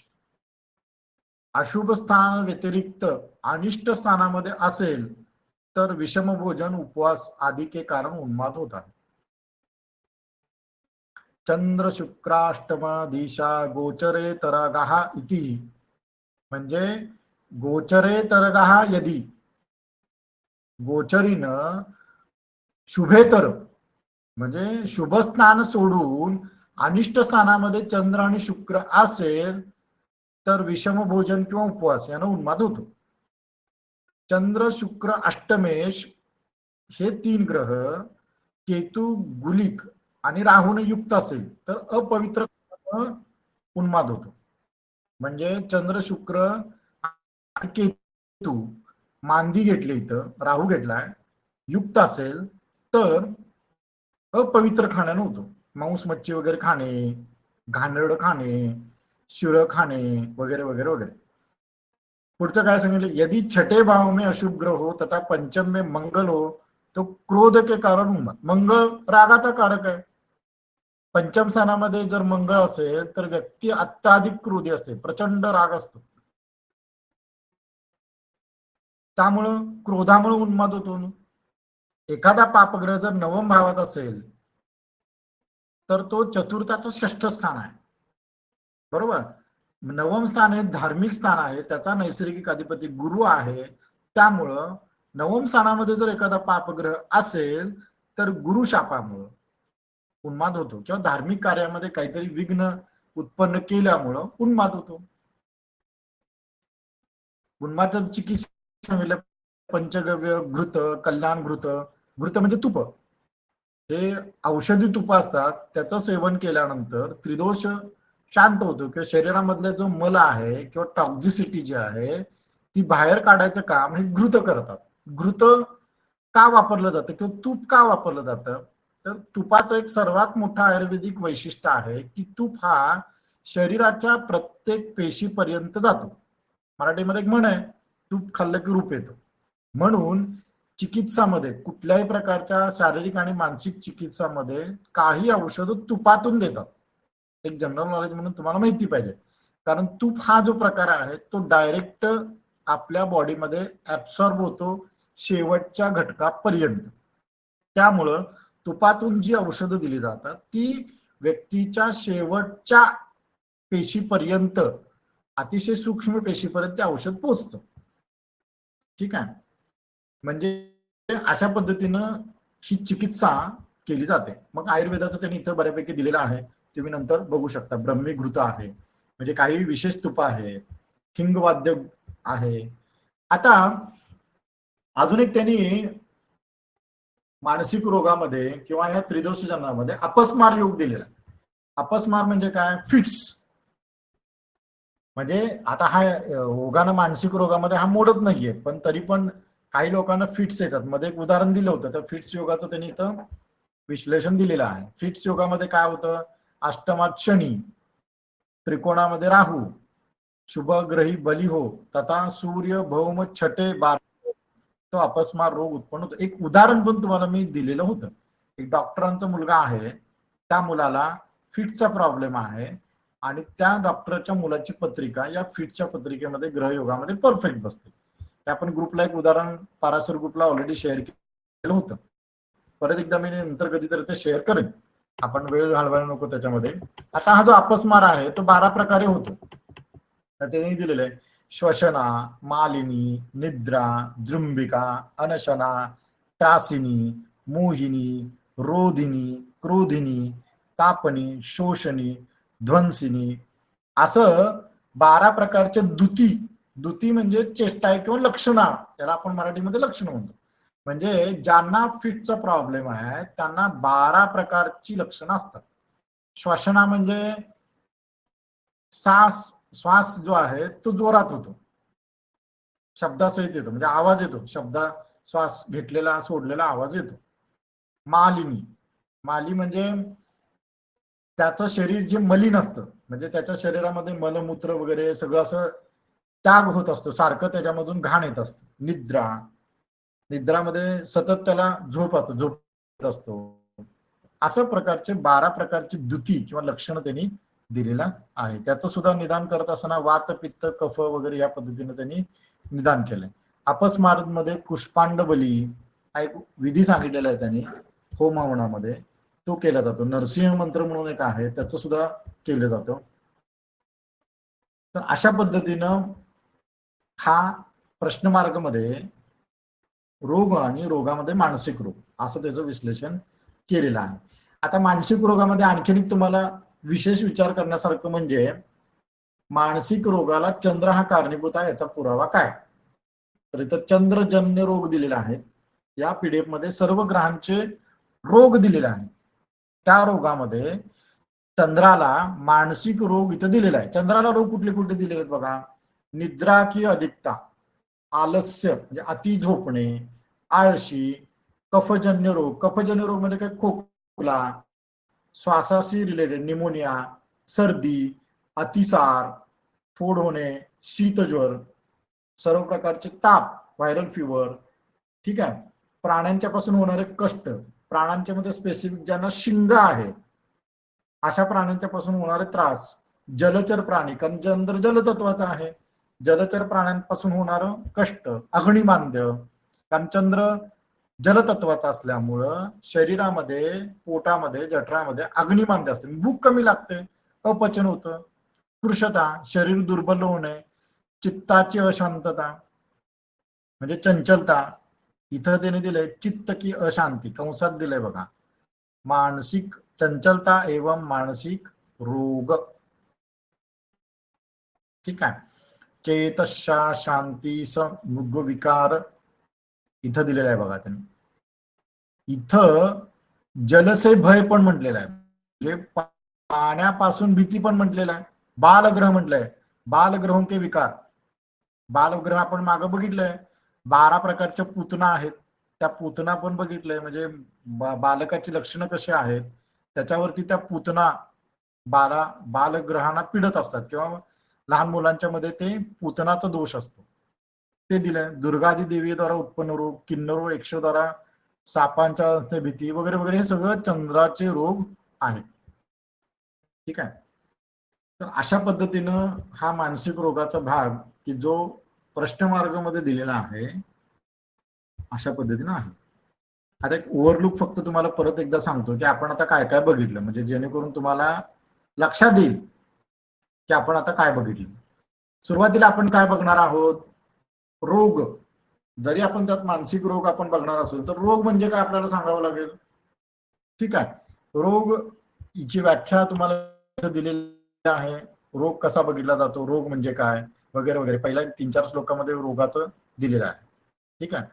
अशुभ स्थान व्यतिरिक्त अनिष्ट स्थानामध्ये असेल तर विषम भोजन, उपवास आदि के कारण उन्माद होतात. चंद्र शुक्राष्टम दिशा गोचरे तरगाः इति म्हणजे गोचरे तरगाः यदि गोचरीनं शुभेतर म्हणजे शुभ स्थान सोडून अनिष्ट स्थानामध्ये चंद्र आणि शुक्र असेल तर विषम भोजन किंवा उपवास यानं उन्माद होतो. चंद्र, शुक्र, अष्टमेश हे 3 ग्रह केतू, गुलिक आणि राहूने युक्त असेल तर अपवित्र उन्माद होतो. म्हणजे चंद्र, शुक्र आणि केतू मांदी घेतली इथं, राहू घेतलाय, युक्त असेल तर अपवित्र खाण्यानं होतो. मांस मच्छी वगैरे खाणे, घाणेरडं खाणे, शिळं खाणे वगैरे वगैरे वगैरे. पुढचं काय सांगितलं, यदि छठे भाव में अशुभ ग्रह हो तथा पंचम में मंगल हो तो क्रोध के कारण उन्माद. मंगळ रागाचा कारक आहे. पंचम स्थानामध्ये जर मंगळ असेल तर व्यक्ती अत्याधिक क्रोधी असते, प्रचंड राग असतो, त्यामुळं क्रोधामुळे उन्माद होतो. एखादा पापग्रह जर नवम भावात असेल तर तो चतुर्थाचं षष्ठ स्थान आहे, बरोबर. नवम स्थान हे धार्मिक स्थान आहे, त्याचा नैसर्गिक अधिपती गुरु आहे. त्यामुळं नवम स्थानामध्ये जर एखादा पापग्रह असेल तर गुरु शापामुळं उन्माद होतो किंवा धार्मिक कार्यामध्ये काहीतरी विघ्न उत्पन्न केल्यामुळं उन्माद होतो. उन्मादाची चिकित्सा पंचगव्य, घृत, कल्याण घृत. घृत म्हणजे तुप, हे औषधी तुप असतात, त्याचं सेवन केल्यानंतर त्रिदोष शांत होतो किंवा शरीरामधला जो मल आहे किंवा टॉक्झिसिटी जी आहे ती बाहेर काढायचं काम हे घृत करतात. घृत का वापरलं जातं किंवा तूप का वापरलं जातं, तर तुपाचं एक सर्वात मोठं आयुर्वेदिक वैशिष्ट्य आहे की तूप हा शरीराच्या प्रत्येक पेशीपर्यंत जातो. मराठीमध्ये एक म्हण आहे, तूप खाल्लं की रूप येतं. म्हणून चिकित्सामध्ये कुठल्याही प्रकारच्या शारीरिक आणि मानसिक चिकित्सामध्ये काही औषधं तुपातून देतात. एक जनरल नॉलेज म्हणून तुम्हाला माहिती पाहिजे, कारण तूप हा जो प्रकार आहे तो डायरेक्ट आपल्या बॉडीमध्ये ऍब्सॉर्ब होतो शेवटच्या घटकापर्यंत. त्यामुळं तुपातून जी औषधं दिली जातात ती व्यक्तीच्या शेवटच्या पेशीपर्यंत, अतिशय सूक्ष्म पेशीपर्यंत ते औषध पोहोचतं. ठीक आहे, म्हणजे अशा पद्धतीनं ही चिकित्सा केली जाते. मग आयुर्वेदाचं त्यांनी इथं बऱ्यापैकी दिलेलं आहे, तुम्ही नंतर बघू शकता. ब्रह्मी घृत आहे, म्हणजे काही विशेष तुप आहे, हिंगवाद्य आहे. आता अजून एक त्यांनी मानसिक रोगामध्ये किंवा या त्रिदोष जन्मामध्ये अपस्मार योग दिलेला आहे. अपस्मार म्हणजे काय, फिट्स. म्हणजे आता हा ओघानं मानसिक रोगामध्ये हा मोडत नाहीये, पण तरी पण काही लोकांना फिट्स येतात. मध्ये एक उदाहरण दिलं होतं, तर फिट्स योगाचं त्यांनी इथं विश्लेषण दिलेलं आहे. फिट्स योगामध्ये काय होतं, अष्टमात शनी, त्रिकोणामध्ये राहू, शुभग्रही बली हो तथा सूर्य भौम छठे बार, तो अपस्मार रोग उत्पन्न होतो. एक उदाहरण पण तुम्हाला मी दिलेलं होतं. एक डॉक्टरांचा मुलगा आहे, त्या मुलाला फिटचा प्रॉब्लेम आहे आणि त्या डॉक्टरच्या मुलाची पत्रिका या फिटच्या पत्रिकेमध्ये ग्रहयोगामध्ये परफेक्ट बसते. ते आपण ग्रुपला एक उदाहरण पाराशर ग्रुपला ऑलरेडी शेअर केलं होतं. परत एकदा मी नंतर कधीतरी ते शेअर करेन, आपण वेळ घालवायला नको त्याच्यामध्ये. आता हा जो अपस्मार आहे तो 12 प्रकारे होतो. त्यांनी दिलेलं आहे, श्वसना, मालिनी, निद्रा, जृंबिका, अनशना, त्रासिनी, मोहिनी, रोधिनी, क्रोधिनी, तापनी, शोषणी, ध्वंसिनी, असं 12 प्रकारचे दुती. दुती म्हणजे चेष्टा किंवा लक्षणा, याला आपण मराठीमध्ये लक्षणं म्हणतो. म्हणजे ज्यांना फिटचा प्रॉब्लेम आहे त्यांना 12 प्रकारची लक्षणं असतात. श्वसना म्हणजे श्वास जो आहे तो जोरात होतो, शब्दासहित येतो, म्हणजे आवाज येतो, श्वास घेतलेला सोडलेला आवाज येतो. मालिनी, माली म्हणजे त्याचं शरीर जे मलिन असतं, म्हणजे त्याच्या शरीरामध्ये मलमूत्र वगैरे सगळं असं त्याग होत असतो, सारखं त्याच्यामधून घाण येत असतं. निद्रा, निद्रामध्ये सतत त्याला झोप असतो. असं प्रकारचे 12 प्रकारची द्युती किंवा लक्षणं त्यांनी दिलेला आहे. त्याचं सुद्धा निदान करत असताना वात, पित्त, कफ वगैरे या पद्धतीने त्यांनी निदान केलंय. अपस्मार मध्ये कुष्पांड बली हा एक विधी सांगितलेला आहे त्यांनी होम हवनामध्ये, तो केला जातो. नरसिंह मंत्र म्हणून एक आहे, त्याचं सुद्धा केलं जातं. तर अशा पद्धतीनं हा प्रश्नमार्गामध्ये रोग आणि रोगामध्ये मानसिक रोग असं त्याचं विश्लेषण केलेलं आहे. आता मानसिक रोगामध्ये आणखीन एक तुम्हाला विशेष विचार करण्यासारखं म्हणजे मानसिक रोगाला चंद्र हा कारणीभूत आहे, याचा पुरावा काय. तर इथं चंद्रजन्य रोग दिलेले आहेत. या पीडीएफ मध्ये सर्व ग्रहांचे रोग दिलेले आहेत. त्या रोगामध्ये चंद्राला मानसिक रोग इथं दिलेला आहे. चंद्राला रोग कुठले कुठले दिलेले आहेत बघा. निद्रा की अधिकता, आलस्य म्हणजे अति झोपणे, आळशी, कफजन्य रोग. कफजन्य रोग म्हणजे काय, खोकला, श्वासाशी रिलेटेड निमोनिया, सर्दी, अतिसार, फोड होणे, शीतज्वर, सर्व प्रकारचे ताप, व्हायरल फिवर. ठीक आहे. प्राण्यांच्या पासून होणारे कष्ट, प्राण्यांच्या मध्ये स्पेसिफिक ज्यांना शिंग आहे अशा प्राण्यांच्या पासून होणारे त्रास, जलचर प्राणी, कारण चंद्र जलतत्वाचा आहे, जलचर प्राण्यांपासून होणारं कष्ट, अग्निमांद्य, कारण चंद्र जलतत्वाचा असल्यामुळं शरीरामध्ये, पोटामध्ये, जठरामध्ये अग्निमांद्य असते, भूक कमी लागते, अपचन होतं, कृशता, शरीर दुर्बल होणे, चित्ताची अशांतता म्हणजे चंचलता. इथं त्याने दिलंय चित्त की अशांती, कंसात दिलंय बघा, मानसिक चंचलता एवं मानसिक रोग. ठीक आहे. चेतशा शांती मृग विकार इथं दिलेलं आहे बघा त्यांनी. इथं जलसे भय पण म्हटलेलं आहे, म्हणजे पाण्यापासून भीती पण म्हटलेलं आहे. बालग्रह म्हटलंय, बालग्रहों के विकार. बालग्रह आपण मागं बघितलंय, 12 प्रकारच्या पूतना आहेत, त्या पूतना पण बघितलंय, म्हणजे बालकाची लक्षणं कशी आहेत त्याच्यावरती त्या पूतना बालग्रहांना पीडत असतात, किंवा लहान मुलांच्या मध्ये ते पूतनाचा दोष असतो, ते दिलंय. दुर्गादी देवीद्वारा उत्पन्न रोग, किन्नरो यक्षद्वारा सापांच्या भीती वगैरे वगैरे, हे सगळं चंद्राचे रोग आहेत. ठीक आहे. तर अशा पद्धतीनं हा मानसिक रोगाचा भाग की जो प्रश्नमार्गामध्ये दिलेला आहे अशा पद्धतीनं आहे. आता एक ओव्हरलुक फक्त तुम्हाला परत एकदा सांगतो की आपण आता काय काय बघितलं, म्हणजे जेणेकरून तुम्हाला लक्षात येईल की आपण आता काय बघितलं. सुरुवातीला आपण काय बघणार आहोत, रोग. जरी आपण त्यात मानसिक रोग आपण बघणार असेल तर रोग म्हणजे काय आपल्याला सांगावं लागेल. ठीक आहे. रोग ची व्याख्या तुम्हाला दिलेली आहे, रोग कसा बघितला जातो, रोग म्हणजे काय वगैरे वगैरे, पहिल्या 3-4 श्लोकामध्ये रोगाचं दिलेलं आहे. ठीक आहे.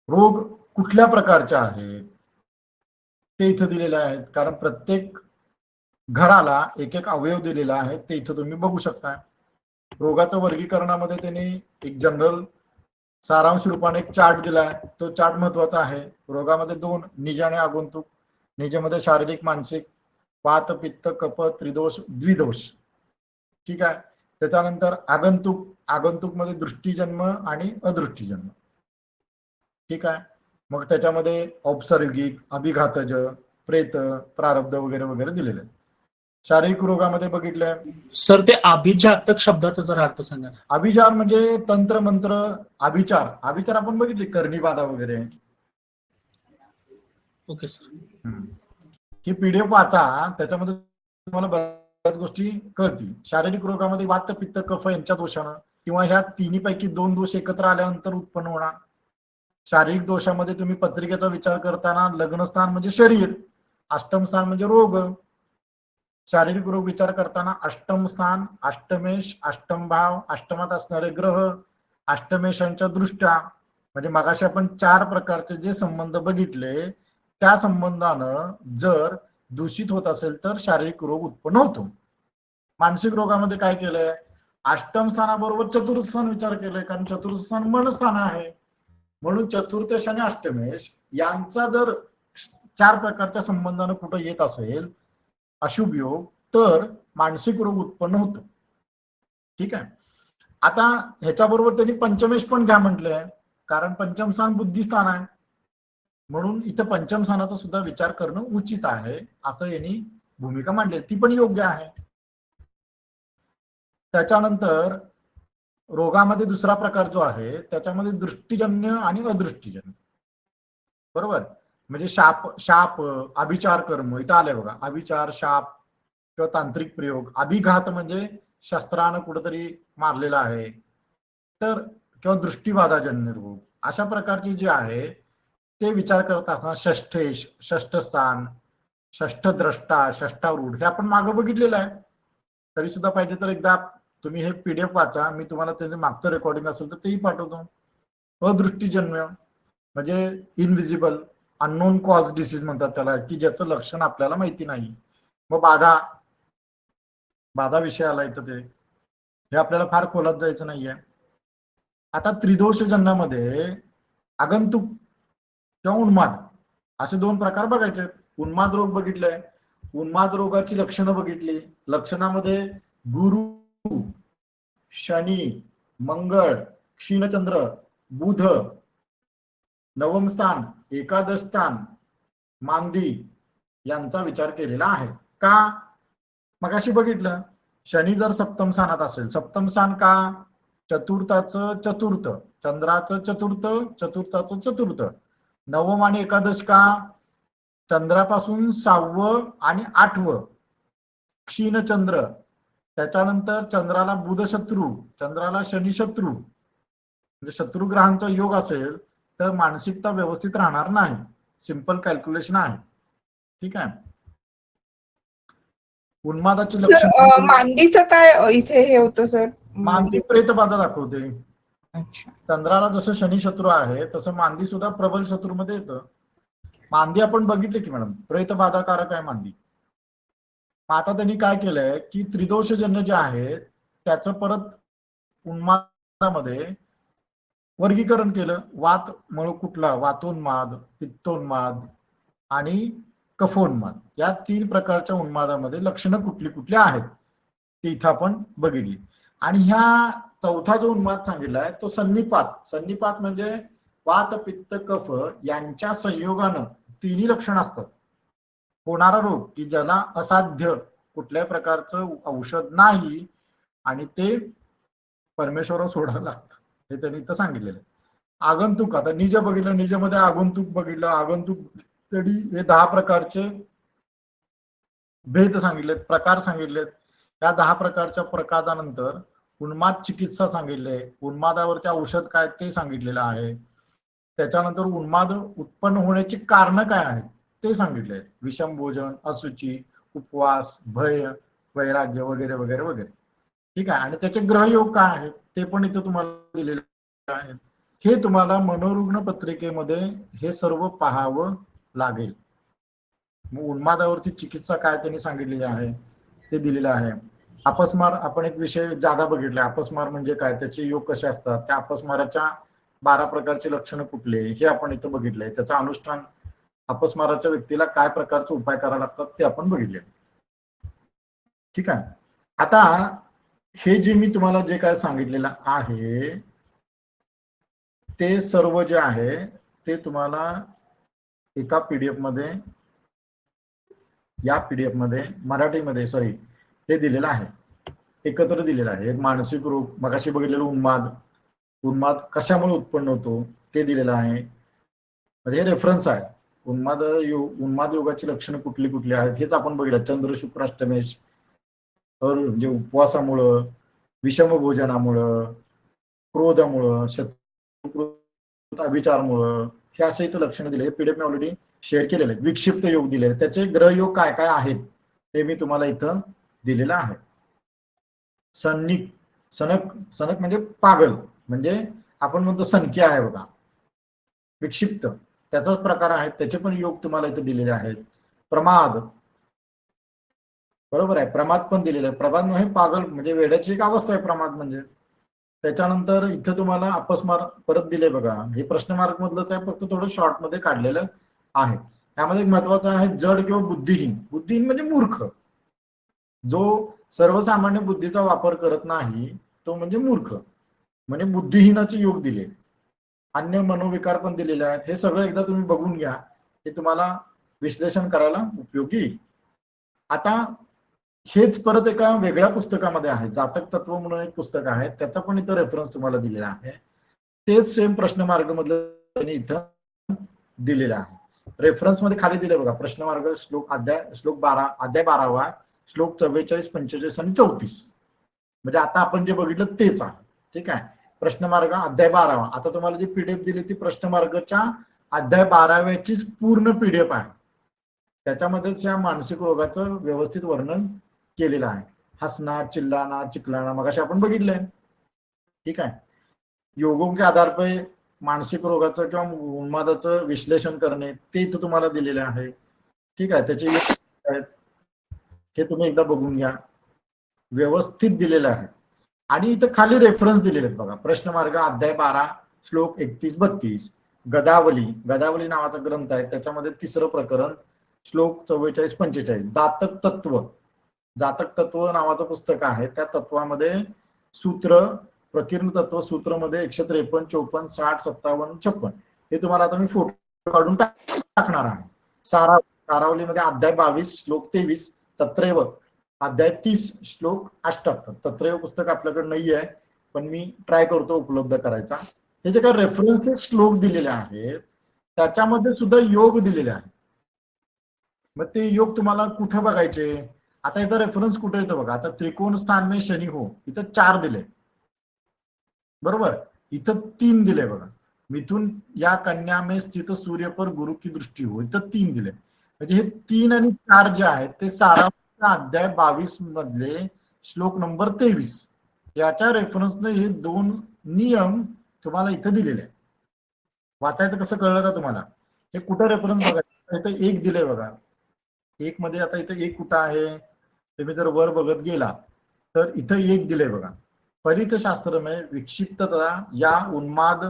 रोग कुठल्या प्रकारचे आहेत ते इथं दिलेले आहेत, कारण प्रत्येक घराला एक एक अवयव दिलेला आहे, ते इथं तुम्ही बघू शकता. रोगाचं वर्गीकरणामध्ये त्यांनी एक जनरल सारांश रूपाने एक चार्ट दिलाय, तो चार्ट महत्वाचा आहे. रोगामध्ये 2 निज आणि आगंतुक. निजमध्ये शारीरिक, मानसिक, वात, पित्त, कफ, त्रिदोष, द्विदोष. ठीक आहे. त्याच्यानंतर आगंतुक, आगंतुक मध्ये दृष्टीजन्म आणि अदृष्टीजन्म. ठीक आहे. मग त्याच्यामध्ये औपसर्गिक, अभिघातज, प्रेत, प्रारब्ध वगैरे वगैरे दिलेले आहेत. शारीरिक रोगामध्ये बघितलंय सर, ते अभिजातक शब्दाचा जरा अर्थ सांगा. अभिचार म्हणजे तंत्र मंत्र, अभिचार. अभिचार आपण बघितले, करणी बाधा वगैरे. Okay sir. ही पीडीएफ वाचा, त्याच्यामध्ये तुम्हाला बऱ्याच गोष्टी कळतील. शारीरिक रोगामध्ये वात, पित्त, कफ यांच्या दोषानं किंवा ह्या तिन्हीपैकी 2 दोष एकत्र आल्यानंतर उत्पन्न होणार. शारीरिक दोषामध्ये तुम्ही पत्रिकेचा विचार करताना लग्नस्थान म्हणजे शरीर, अष्टम स्थान म्हणजे रोग. शारीरिक रोग विचार करताना अष्टम स्थान, अष्टमेश, अष्टम भाव, अष्टमात असणारे ग्रह, अष्टमेशांच्या दृष्ट्या, म्हणजे मगाशी आपण 4 प्रकारचे जे संबंध बघितले त्या संबंधानं जर दूषित होत असेल तर शारीरिक रोग उत्पन्न होतो. मानसिक रोगामध्ये काय केलंय, अष्टम स्थानाबरोबर चतुर्थ स्थान विचार केलंय, कारण चतुर्थ स्थान मन स्थान आहे, म्हणून चतुर्थेश आणि अष्टमेश यांचा जर 4 प्रकारच्या संबंधानं कुठं येत असेल अशुभ योग, तर मानसिक रोग उत्पन्न होतो. ठीक आहे. आता ह्याच्याबरोबर त्यांनी पंचमेश पण घ्या म्हटलंय, कारण पंचम स्थान बुद्धिस्थान आहे, म्हणून इथं पंचम स्थानाचा सुद्धा विचार करणं उचित आहे असं यांनी भूमिका मांडली, ती पण योग्य आहे. त्याच्यानंतर रोगामध्ये दुसरा प्रकार जो आहे त्याच्यामध्ये दृष्टीजन्य आणि अदृष्टीजन्य. बरोबर. म्हणजे शाप, अभिचार कर्म इथं आलंय बघा, अभिचार, शाप किंवा तांत्रिक प्रयोग. अभिघात म्हणजे शस्त्रानं कुठेतरी मारलेला आहे, तर किंवा दृष्टीबाधाजन्य रोग. अशा प्रकारचे जे आहे ते विचार करत असताना षष्ठेश, षष्ठ स्थान, षष्ठ द्रष्टा, षष्ठारूढ हे आपण मागं बघितलेलं आहे. तरी सुद्धा पाहिजे तर एकदा तुम्ही हे पीडीएफ वाचा, मी तुम्हाला त्याचं मागचं रेकॉर्डिंग असेल तर तेही पाठवतो. अदृष्टीजन्य म्हणजे इनविजिबल, अननोन कॉज डिसीज म्हणतात त्याला, की ज्याचं लक्षण आपल्याला माहिती नाही. मग बाधा विषय आला इथं ते. हे आपल्याला फार खोलात जायचं नाहीये. आता त्रिदोषजन्यामध्ये आगंतुक किंवा उन्माद असे दोन प्रकार बघायचे. उन्माद रोग बघितलाय, उन्माद रोगाची लक्षणं बघितली. लक्षणामध्ये गुरु, शनी, मंगळ, क्षीणचंद्र, बुध, नवम स्थान, एकादश स्थान, मांदी यांचा विचार केलेला आहे. का? मगाशी बघितलं, शनी जर सप्तम स्थानात असेल, सप्तम स्थान का? चतुर्थाचं चतुर्थ, चंद्राचं चतुर्थ, चतुर्थाचं चतुर्थ. नवम आणि एकादश का? चंद्रापासून 6वं आणि 8वं क्षीणचंद्र, त्याच्यानंतर चंद्राला बुध शत्रू, चंद्राला शनी शत्रू. म्हणजे शत्रुग्रहांचा योग असेल तर मानसिकता व्यवस्थित राहणार नाही. सिंपल कॅल्क्युलेशन आहे. ठीक आहे. उन्मादाची लक्षण मांदीचं काय इथे हे होतं सर? मांदी प्रेतबाधा दाखवते. अच्छा. चंद्राला जसं शनी शत्रू आहे तसं मांदी सुद्धा प्रबल शत्रूमध्ये येतं. मांदी आपण बघितले की मॅडम, प्रेतबाधाकारक आहे मांदी. आता त्यांनी काय केलंय की त्रिदोषजन्य जे आहे त्याचं परत उन्मादामध्ये वर्गीकरण केलं. वात मळ कुठला? वातोन्माद, पित्तोन्माद आणि कफोन्माद या 3 प्रकारच्या उन्मादामध्ये लक्षणं कुठली कुठली आहेत ती इथं आपण बघितली. आणि ह्या चौथा जो उन्माद सांगितलाय तो सन्निपात. सन्निपात म्हणजे वात, पित्त, कफ यांच्या संयोगानं 3 लक्षण असतात. होणारा रोग की ज्याला असाध्य कुठल्याही प्रकारचं औषध नाही आणि ते परमेश्वरावर सोडावं लागतं, हे त्यांनी इथं सांगितलेलं आहे. आगंतुक, आता निज बघितलं, निजमध्ये आगंतुक बघितलं. आगंतुक तरी हे 10 प्रकारचे भेद सांगितलेत, प्रकार सांगितलेत. त्या 10 प्रकारच्या प्रकारानंतर उन्माद चिकित्सा सांगितले, उन्मादावरती औषध काय ते सांगितलेलं आहे. त्याच्यानंतर उन्माद उत्पन्न होण्याची कारण काय आहेत ते सांगितले. विषम भोजन, अशुची, उपवास, भय, वैराग्य वगैरे वगैरे वगैरे. ठीक आहे. आणि त्याचे ग्रहयोग काय आहेत ते पण इथं तुम्हाला दिलेले आहेत. हे तुम्हाला मनोरुग्ण पत्रिकेमध्ये हे सर्व पाहावं लागेल. मग उन्मादावरती चिकित्सा काय त्यांनी सांगितलेली आहे ते दिलेलं आहे. अपस्मार आपण एक विषय जादा बघितला. अपस्मार म्हणजे काय, त्याचे योग कसे असतात, त्या अपस्माराच्या 12 प्रकारचे लक्षणं कुठले हे आपण इथं बघितलंय. त्याचं अनुष्ठान, अपस्माराच्या व्यक्तीला काय प्रकारचे उपाय करावे लागतात ते आपण बघितले. ठीक आहे. आता हे जे मी तुम्हाला जे काय सांगितलेलं आहे ते सर्व जे आहे ते तुम्हाला एका पीडीएफ मध्ये, या पीडीएफ मध्ये मराठीमध्ये ते दिलेलं आहे, एकत्र दिलेलं आहे. एक मानसिक रोग, मगाशी बघितलेलं उन्माद, उन्माद कशामुळे उत्पन्न होतो ते दिलेलं आहे. म्हणजे रेफरन्स आहे. उन्माद योगाची लक्षणं कुठली कुठली आहेत हेच आपण बघितलं. चंद्र शुक्राष्टमेश, म्हणजे उपवासामुळं, विषम भोजनामुळं, क्रोधामुळं, अभिचारमुळं, हे असं इथं लक्षणं दिले. पीडीएफ मी ऑलरेडी शेअर केलेलं आहे. विक्षिप्त योग दिलेले, त्याचे ग्रहयोग काय काय आहेत ते मी तुम्हाला इथं दिलेलं आहे. सनक म्हणजे पागल, म्हणजे आपण म्हणतो सनकी आहे बघा, विक्षिप्त त्याचाच प्रकार आहे. त्याचे पण योग तुम्हाला इथं दिलेले आहेत. प्रमाद, बरोबर आहे, प्रमाद पण दिलेलं आहे. प्रमाद म्हणजे पागल म्हणजे वेड्याची एक अवस्था आहे प्रमाद म्हणजे. त्याच्यानंतर इथं तुम्हाला अपस्मार परत दिले बघा. हे प्रश्न मार्क मधलंच आहे, फक्त थोडं शॉर्ट मध्ये काढलेलं आहे. त्यामध्ये एक महत्वाचं आहे जड किंवा बुद्धिहीन. बुद्धिहीन म्हणजे मूर्ख, जो सर्वसामान्य बुद्धीचा वापर करत नाही तो म्हणजे मूर्ख, म्हणजे बुद्धिहीनाचे योग दिले. अन्य मनोविकार पण दिलेले आहेत. हे सगळं एकदा तुम्ही बघून घ्या, हे तुम्हाला विश्लेषण करायला उपयोगी येईल. आता हेच परत एका वेगळ्या पुस्तकामध्ये आहे, जातक तत्व म्हणून एक पुस्तक आहे, त्याचा पण इथं रेफरन्स तुम्हाला दिलेला आहे. तेच सेम प्रश्न मार्ग मधलं इथं दिलेलं आहे. रेफरन्स मध्ये खाली दिले बघा, प्रश्न मार्ग श्लोक 12 श्लोक 44, 45 आणि 34. म्हणजे आता आपण जे बघितलं तेच आहे. ठीक आहे. प्रश्न मार्ग अध्याय 12. आता तुम्हाला जी पीडीएफ दिली ती प्रश्न मार्गच्या अध्याय 12व्याचीच पूर्ण पीडीएफ आहे. त्याच्यामध्येच या मानसिक रोगाचं व्यवस्थित वर्णन केलेलं आहे. हसना, चिल्लाना, चिकलाना मगाशी आपण बघितलंय. ठीक आहे. योगों के आधार पे मानसिक रोगाचं किंवा उन्मादाचं विश्लेषण करणे ते इथं तुम्हाला दिलेले आहे. ठीक आहे. त्याचे हे तुम्ही एकदा बघून घ्या, व्यवस्थित दिलेलं आहे. आणि इथं खाली रेफरन्स दिलेले आहेत बघा. प्रश्नमार्ग अध्याय 12 श्लोक 31-32. गदावली नावाचा ग्रंथ आहे, त्याच्यामध्ये 3रं प्रकरण श्लोक 44-45. जातक तत्व नावाचं पुस्तक आहे, त्या तत्वामध्ये सूत्र, प्रकीर्ण तत्व सूत्रमध्ये 153, 54, 60, 57, 56 हे तुम्हाला आता मी फोटो काढून टाकणार आहे. सारावलीमध्ये अध्याय 22 श्लोक 23, तत्रैव अध्याय 30 श्लोक 88. तत्रैव पुस्तक आपल्याकडे नाही आहे, पण मी ट्राय करतो उपलब्ध करायचा. हे जे काही रेफरन्सेस श्लोक दिलेले आहेत त्याच्यामध्ये सुद्धा योग दिलेले आहेत. मग ते योग तुम्हाला कुठे बघायचे? आता याचा रेफरन्स कुठे येतो बघा. आता त्रिकोण स्थान में शनी हो, इथं 4 दिले बरोबर, इथं 3 दिले बघा. मिथुन या कन्या में स्थित सूर्य पर गुरु की दृष्टी हो, इथं 3 दिले. म्हणजे हे 3 आणि 4 जे आहेत ते सारावलीचा अध्याय 22 मधले श्लोक नंबर 23 याच्या रेफरन्सने हे 2 नियम तुम्हाला इथं दिलेले आहे. वाचायचं कसं कळलं का तुम्हाला? हे कुठं रेफरन्स बघा, इथं 1 दिलंय बघा. 1 मध्ये आता इथं 1 कुठं आहे? तुम्ही जर वर बघत गेला तर इथं 1 दिलंय बघा. फलित शास्त्र में विक्षिप्तता या उन्माद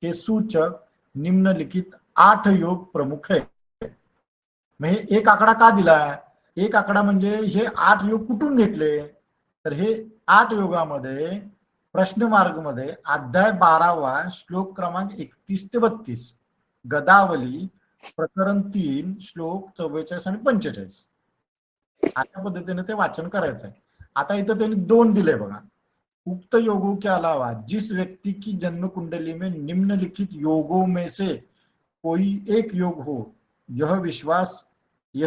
के सूचक निम्नलिखित 8 योग प्रमुख है. मग हे 1 आकडा का दिलाय? 1 आकडा म्हणजे हे 8 योग कुठून घेतले? तर हे 8 योगामध्ये प्रश्नमार्ग मध्ये अध्याय 12वा श्लोक क्रमांक 31 ते 32, गदावली प्रकरण 3 श्लोक 44 आणि 45 अशा पद्धतीने ते वाचन करायचं आहे. आता इथं त्यांनी 2 दिले बघा. उक्त योगों के अलावा जिस व्यक्ति की जन्म कुंडली में निम्नलिखित योगों में से कोई एक योग हो, यह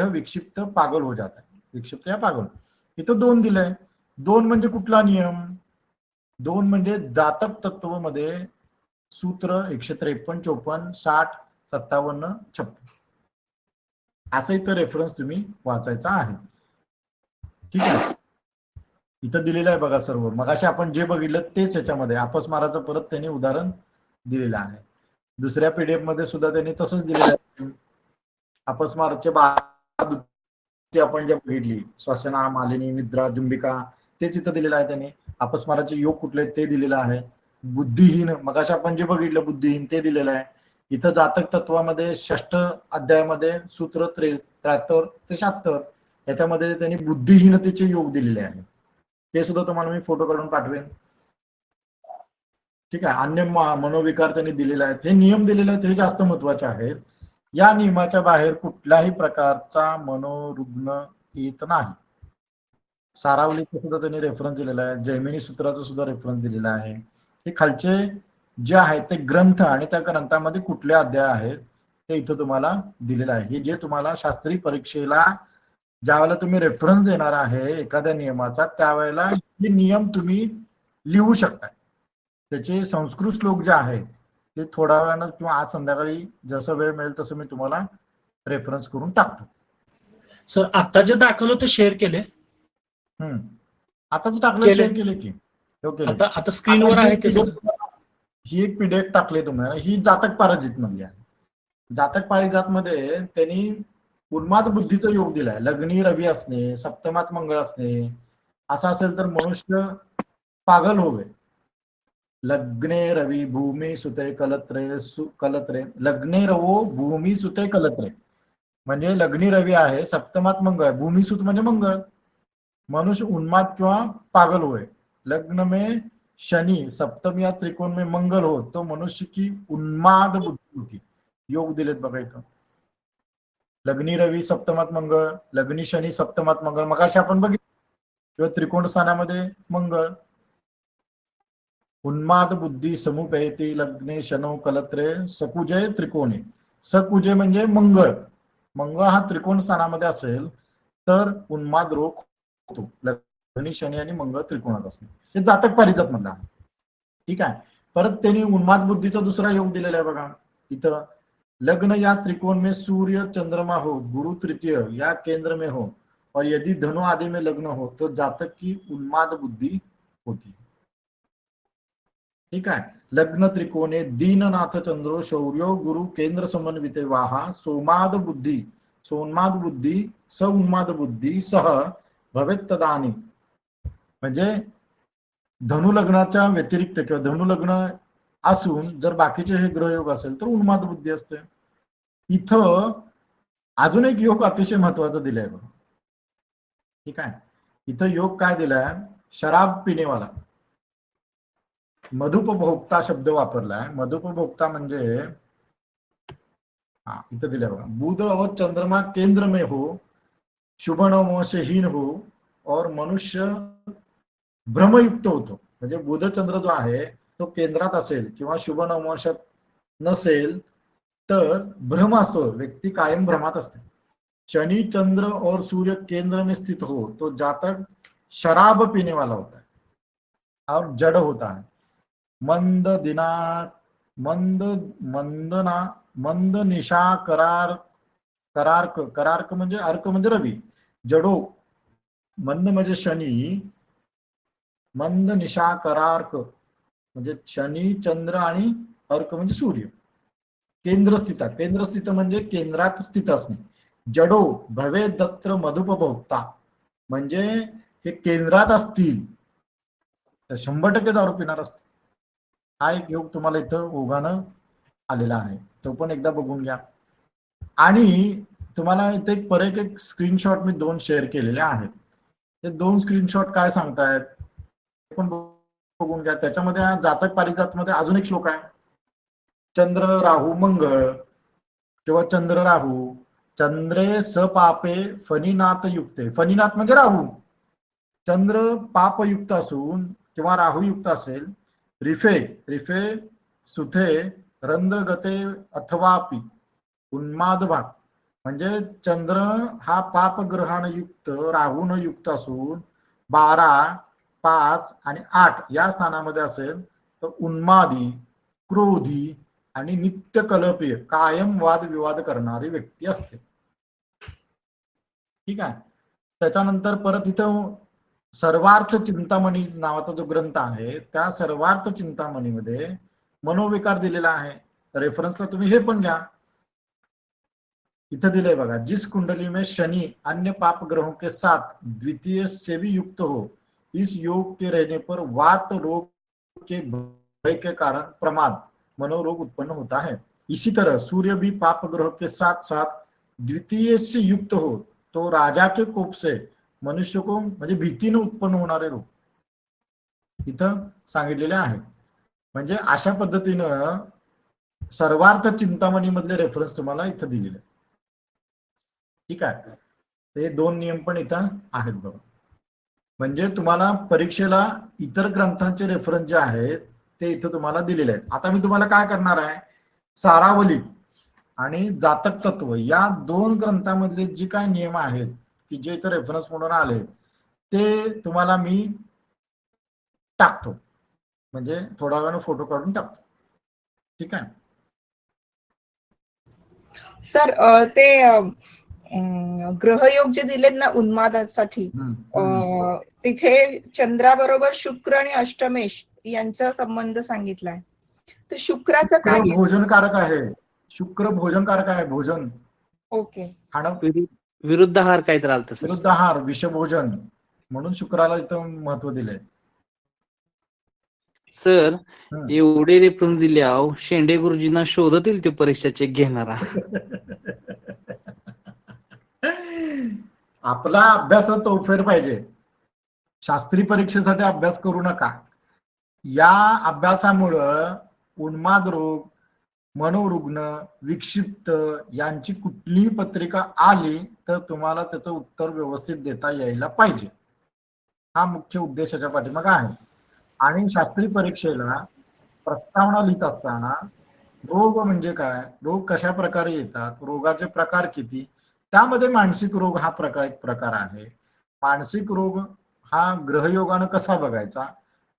विक्षिप्त पागल हो जाता है. विक्षिप्त या पागल, इथं 2 दिलंय. 2 म्हणजे कुठला नियम? 2 म्हणजे जातक तत्व मध्ये सूत्र 153, 54, 60, 57, 56 असं इथं रेफरन्स तुम्ही वाचायचा आहे. ठीक आहे, इथं दिलेलं आहे बघा सर्व. मगाशी आपण जे बघितलं तेच याच्यामध्ये अपस्माराचं परत त्यांनी उदाहरण दिलेलं आहे. दुसऱ्या पीडीएफ मध्ये सुद्धा त्यांनी तसंच दिलेलं आहे. अपस्माराचे 12 आपण जे बघितली, श्वसना, मालिनी, निद्रा, जुंबिका, तेच इथं दिलेलं आहे त्यांनी. अपस्माराचे योग कुठले ते दिलेलं आहे. बुद्धिहीन, मगाशी आपण जे बघितलं बुद्धिहीन ते दिलेलं आहे. इथं जातक तत्वामध्ये 6 अध्यायामध्ये सूत्र 73 ते 76 याच्यामध्ये त्यांनी बुद्धिहीनतेचे योग दिलेले आहेत. ते सुद्धा तुम्हाला मी फोटो काढून पाठवेन. ठीक आहे, अन्य मनोविकार त्यांनी दिलेले आहेत. हे नियम दिलेले आहेत, हे जास्त महत्वाचे आहेत. या नियमाच्या बाहेर कुठल्याही प्रकारचा मनोरुग्ण येत नाही. सारावलीचं सुद्धा त्यांनी रेफरन्स दिलेला आहे. जैमिनी सूत्राचं सुद्धा रेफरन्स दिलेला आहे. हे खालचे जे आहेत ते ग्रंथ आणि त्या ग्रंथामध्ये कुठले अध्याय आहेत ते इथं तुम्हाला दिलेलं आहे. हे जे तुम्हाला शास्त्रीय परीक्षेला ज्यावेळेला तुम्ही रेफरन्स देणार आहे एखाद्या नियमाचा, त्यावेळेला हे नियम तुम्ही लिहू शकता. त्याचे संस्कृत श्लोक जे आहेत ते थोड्या वेळानं किंवा आज संध्याकाळी जसं वेळ मिळेल तसं मी तुम्हाला रेफरन्स करून टाकतो. सर आता जे दाखवलं ते शेअर केले. आताच टाकलं, शेअर केले की आता स्क्रीनवर आहे ते सर. ही एक पीडीएफ टाकली तुम्हाला. ही जातक पारिजात मधली आहे. जातक पारिजात मध्ये त्यांनी उन्माद बुद्धीचा योग दिलाय. लग्नी रवी असणे, सप्तमात मंगळ असणे, असं असेल तर मनुष्य पागल होवे. लग्ने रवी भूमी सुते कलत्रे लग्ने रवो भूमी सुते कलत्रे म्हणजे लग्नी रवी आहे, सप्तमात मंगळ, भूमिसुत म्हणजे मंगळ. मनुष्य उन्माद किंवा पागल होय. लग्न में शनि, सप्तम या त्रिकोण में मंगल हो तो मनुष्य की उन्माद बुद्धि होती. योग दिलेत बघा इथं. लग्नी रवी सप्तमात मंगळ, लग्नी शनी सप्तमात मंगळ, मगाशी आपण बघितलं, किंवा त्रिकोण स्थानामध्ये मंगळ. उन्माद बुद्धी समुपयती लग्ने शनो कलत्रे सकुजे त्रिकोणे. सकुजे म्हणजे मंगळ. मंगळ हा त्रिकोण स्थानामध्ये असेल तर उन्माद रोग होतो. लग्नी शनी आणि मंगळ त्रिकोणात असणे हे जातक पारिजात मधला. ठीक आहे, परत त्यांनी उन्माद बुद्धीचा दुसरा योग दिलेला आहे बघा इथं. लग्न या त्रिकोण में सूर्य चंद्रमा हो, गुरु तृतीय या केंद्र में हो और यदि धनु आदि में लग्न हो तो जातक की उन्माद बुद्धि होती. ठीक आहे, लग्न त्रिकोणे दीननाथ चंद्रो शौर्यो गुरु केंद्र समन्विते वाहा सोन्माद बुद्धी स उन्माद बुद्धी सह भवेत तदानी. म्हणजे धनुलग्नाच्या व्यतिरिक्त किंवा धनुलग्न असून जर बाकीचे हे ग्रहयोग असेल तर उन्माद बुद्धी असते. इथं अजून एक योग अतिशय महत्वाचा दिलाय बघा. ठीक आहे, इथं योग काय दिलाय, शराब पिणेवाला. मधुपभोक्ता शब्द वापरलाय. मधुपभोक्ता म्हणजे इथं दिलाय बघा, बुध और चंद्रमा केंद्र में हो, शुभ नवम से हीन हो और मनुष्य भ्रमयुक्त होतो. म्हणजे बुध चंद्र जो आहे तो केंद्रात असेल किंवा शुभ नवमांशात नसेल तर भ्रम असतो, व्यक्ती कायम भ्रमात असते. शनि चंद्र और सूर्य केंद्र में स्थित हो तो जातक शराब पीने वाला होता है और जड़ होता है. मंद दिनाक मंद मंदना मंद निशा करार करार्क करार्क म्हणजे अर्क म्हणजे रवी. जडो मंद म्हणजे शनी, मंद निशा करार्क म्हणजे शनी चंद्र आणि अर्क म्हणजे सूर्य. केंद्रस्थित, केंद्रस्थित म्हणजे केंद्रात स्थित असणे. जडो भवे दत्र मधुपभोक्ता म्हणजे हे केंद्रात असतील तर 100% दारू पिणार असतो. हा एक योग तुम्हाला इथं ओघानं आलेला आहे, तो पण एकदा बघून घ्या. आणि तुम्हाला इथे एक स्क्रीनशॉट मी 2 शेअर केलेले आहेत. ते 2 स्क्रीनशॉट काय सांगतायत ते पण बघून घ्या. त्याच्यामध्ये जातक पारिजात मध्ये अजून एक श्लोक आहे, चंद्र राहू मंगळ किंवा चंद्र राहू चंद्रे सपापे फणीनाथ युक्ते. फणीनाथ म्हणजे राहू. चंद्र पापयुक्त असून किंवा राहू युक्त असेल, रिफे रिफे सुथे रंध्रगते अथवापि उन्माद भाग म्हणजे चंद्र हा पापग्रहानं युक्त राहून युक्त असून 12, 5 आणि 8 या स्थानामध्ये असेल तर उन्मादी, क्रोधी आणि नित्य कलप्रिय कायम वादविवाद करणारी व्यक्ती असते. ठीक आहे. त्याच्यानंतर परत इथं सर्वार्थ चिंतामणी नावाचा जो ग्रंथ आहे त्या सर्वार्थ चिंतामणीमध्ये मनोविकार दिलेला आहे. रेफरन्सला तुम्ही हे पण घ्या. इथं दिलंय बघा, जिस कुंडली में शनि अन्य पाप ग्रहों के साथ द्वितीय से भी युक्त हो, इस योग के रहने पर वात रोग के भय के कारण प्रमाद मनोरोग उत्पन्न होता है. इसी तरह सूर्य भी पाप ग्रह के साथ साथ द्वितीय से युक्त हो तो राजा के कोप से मनुष्य को म्हणजे भीतीने उत्पन्न होणारे रोग इथं सांगितलेले आहेत. म्हणजे अशा पद्धतीनं सर्वार्थ चिंतामणी मधले रेफरन्स तुम्हाला इथं दिलेले. ठीक आहे, ते 2 नियम पण इथं आहेत बघा. म्हणजे तुम्हाला परीक्षेला इतर ग्रंथांचे रेफरन्स जे आहेत ते इथं तुम्हाला दिलेले आहेत. आता मी तुम्हाला काय करणार आहे, सारावली आणि जातक तत्व या 2 ग्रंथांमधले जे काय नियम आहेत की जे इथं रेफरन्स म्हणून आले ते तुम्हाला मी टाकतो. म्हणजे थोडा वेळानं फोटो काढून टाकतो. ठीक आहे सर. ते ग्रहयोग जे दिलेत ना उन्मादासाठी, तिथे चंद्राबरोबर शुक्र आणि अष्टमेश यांचा संबंध सांगितलाय. तर शुक्राचं काय? भोजनकारक आहे. शुक्र भोजनकारक आहे. भोजन, ओके. खाणं, विरुद्धाहार काय तर आलत सर. विरुद्धाहार, विषभोजन म्हणून शुक्राला इथं महत्व दिलंय. सर एवढे रेफरन्स दिले आहो, शेंडे गुरुजींना शोधतील ते परीक्षा चेक घेणारा. आपला अभ्यास चौफेर पाहिजे. शास्त्री परीक्षेसाठी अभ्यास करू नका. या अभ्यासामुळं उन्माद रोग, मनोरुग्ण, विक्षिप्त यांची कुठलीही पत्रिका आली तर तुम्हाला त्याचं उत्तर व्यवस्थित देता यायला पाहिजे. हा मुख्य उद्देशाच्या पाठीमागे आहे. आणि शास्त्री परीक्षेला प्रस्तावना लिहित असताना रोग म्हणजे काय, रोग कशा प्रकारे येतात, रोगाचे प्रकार किती, त्यामध्ये मानसिक रोग हा एक प्रकार आहे. मानसिक रोग हा ग्रहयोगानं कसा बघायचा,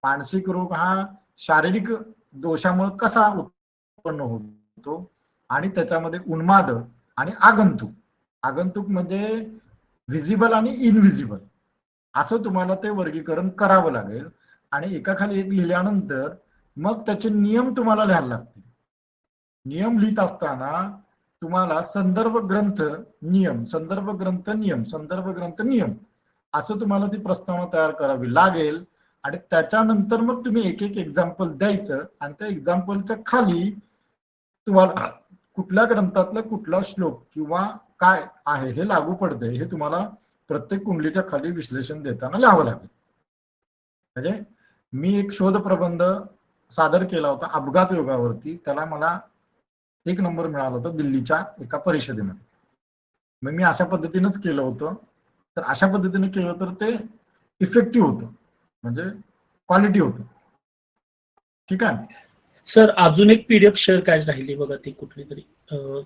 मानसिक रोग हा शारीरिक दोषामुळे कसा उत्पन्न होतो, आणि त्याच्यामध्ये उन्माद आणि आगंतुक. आगंतुक म्हणजे व्हिजिबल आणि इनव्हिजिबल असं तुम्हाला ते वर्गीकरण करावं लागेल. आणि एकाखाली एक लिहिल्यानंतर मग त्याचे नियम तुम्हाला लिहायला लागतील. नियम लिहित असताना तुम्हाला संदर्भ ग्रंथ नियम, संदर्भ ग्रंथ नियम, संदर्भ ग्रंथ नियम असं तुम्हाला ती प्रस्तावना तयार करावी लागेल. आणि त्याच्यानंतर मग तुम्ही एक एक एक्झाम्पल द्यायचं आणि त्या एक्झाम्पलच्या खाली तुम्हाला कुठल्या ग्रंथातला कुठला श्लोक किंवा काय आहे हे लागू पडते हे तुम्हाला प्रत्येक कुंडलीच्या खाली विश्लेषण देताना लिहावं लागेल. म्हणजे मी एक शोध प्रबंध सादर केला होता अपघात योगावरती, त्याला मला 1 नंबर मिळाला होता दिल्लीच्या एका परिषदेमध्ये. मग मी अशा पद्धतीनेच केलं होतं. तर अशा पद्धतीने केलं तर ते इफेक्टिव्ह होतं, म्हणजे क्वालिटी होतं. ठीक आहे सर अजून एक पीडीएफ शेअर काय राहिली बघा, ती कुठली तरी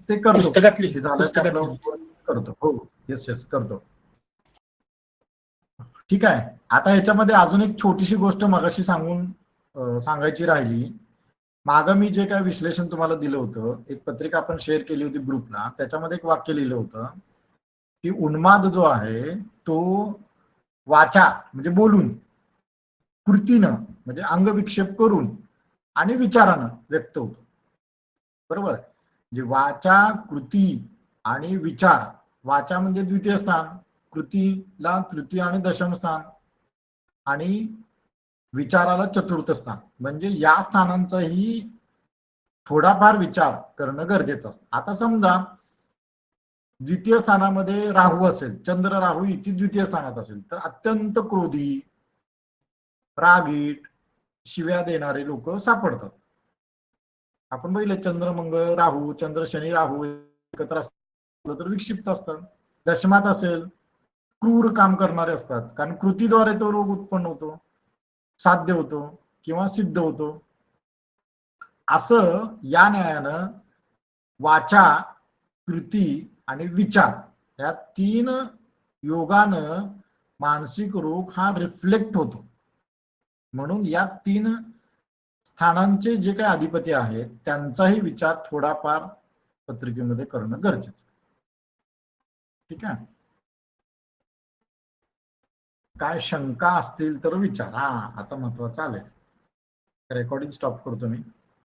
ते करतो. पुस्तकातली ते झालं की आपलं पुस्तकातली करतो. हो येस करतो. ठीक आहे. आता ह्याच्यामध्ये अजून एक छोटीशी गोष्ट मगाशी सांगायची राहिली. मागं मी जे काय विश्लेषण तुम्हाला दिलं होतं, एक पत्रिका आपण शेअर केली होती ग्रुपला, त्याच्यामध्ये एक वाक्य लिहिलं होतं की उन्माद जो आहे तो वाचा म्हणजे बोलून, कृतीनं म्हणजे अंगविक्षेप करून आणि विचारानं व्यक्त होतो. बरोबर. म्हणजे वाचा, कृती आणि विचार. वाचा म्हणजे द्वितीय स्थान, कृतीला तृतीय आणि दशम स्थान आणि विचाराला चतुर्थ स्थान. म्हणजे या स्थानांचाही थोडाफार विचार करणं गरजेचं असतं. आता समजा द्वितीय स्थानामध्ये राहू असेल, चंद्र राहू इथे द्वितीय स्थानात असेल, तर अत्यंत क्रोधी, रागीट, शिव्या देणारे लोक सापडतात. आपण बघितलं चंद्र मंगळ राहू, चंद्र शनी राहू एकत्र असलं तर विक्षिप्त असतात. दशमात असेल क्रूर काम करणारे असतात, कारण कृतीद्वारे तो रोग उत्पन्न होतो, साध्य होतो किंवा सिद्ध होतो. असं या न्यायानं वाचा, कृती आणि विचार या 3 योगानं मानसिक रोग हा रिफ्लेक्ट होतो. म्हणून या 3 स्थानांचे जे काही अधिपती आहेत त्यांचाही विचार थोडाफार पत्रिकेमध्ये करणं गरजेचं. ठीक आहे. काय शंका असतील तर विचारा. आता महत्वाचं आलंय. रेकॉर्डिंग स्टॉप करतो मी.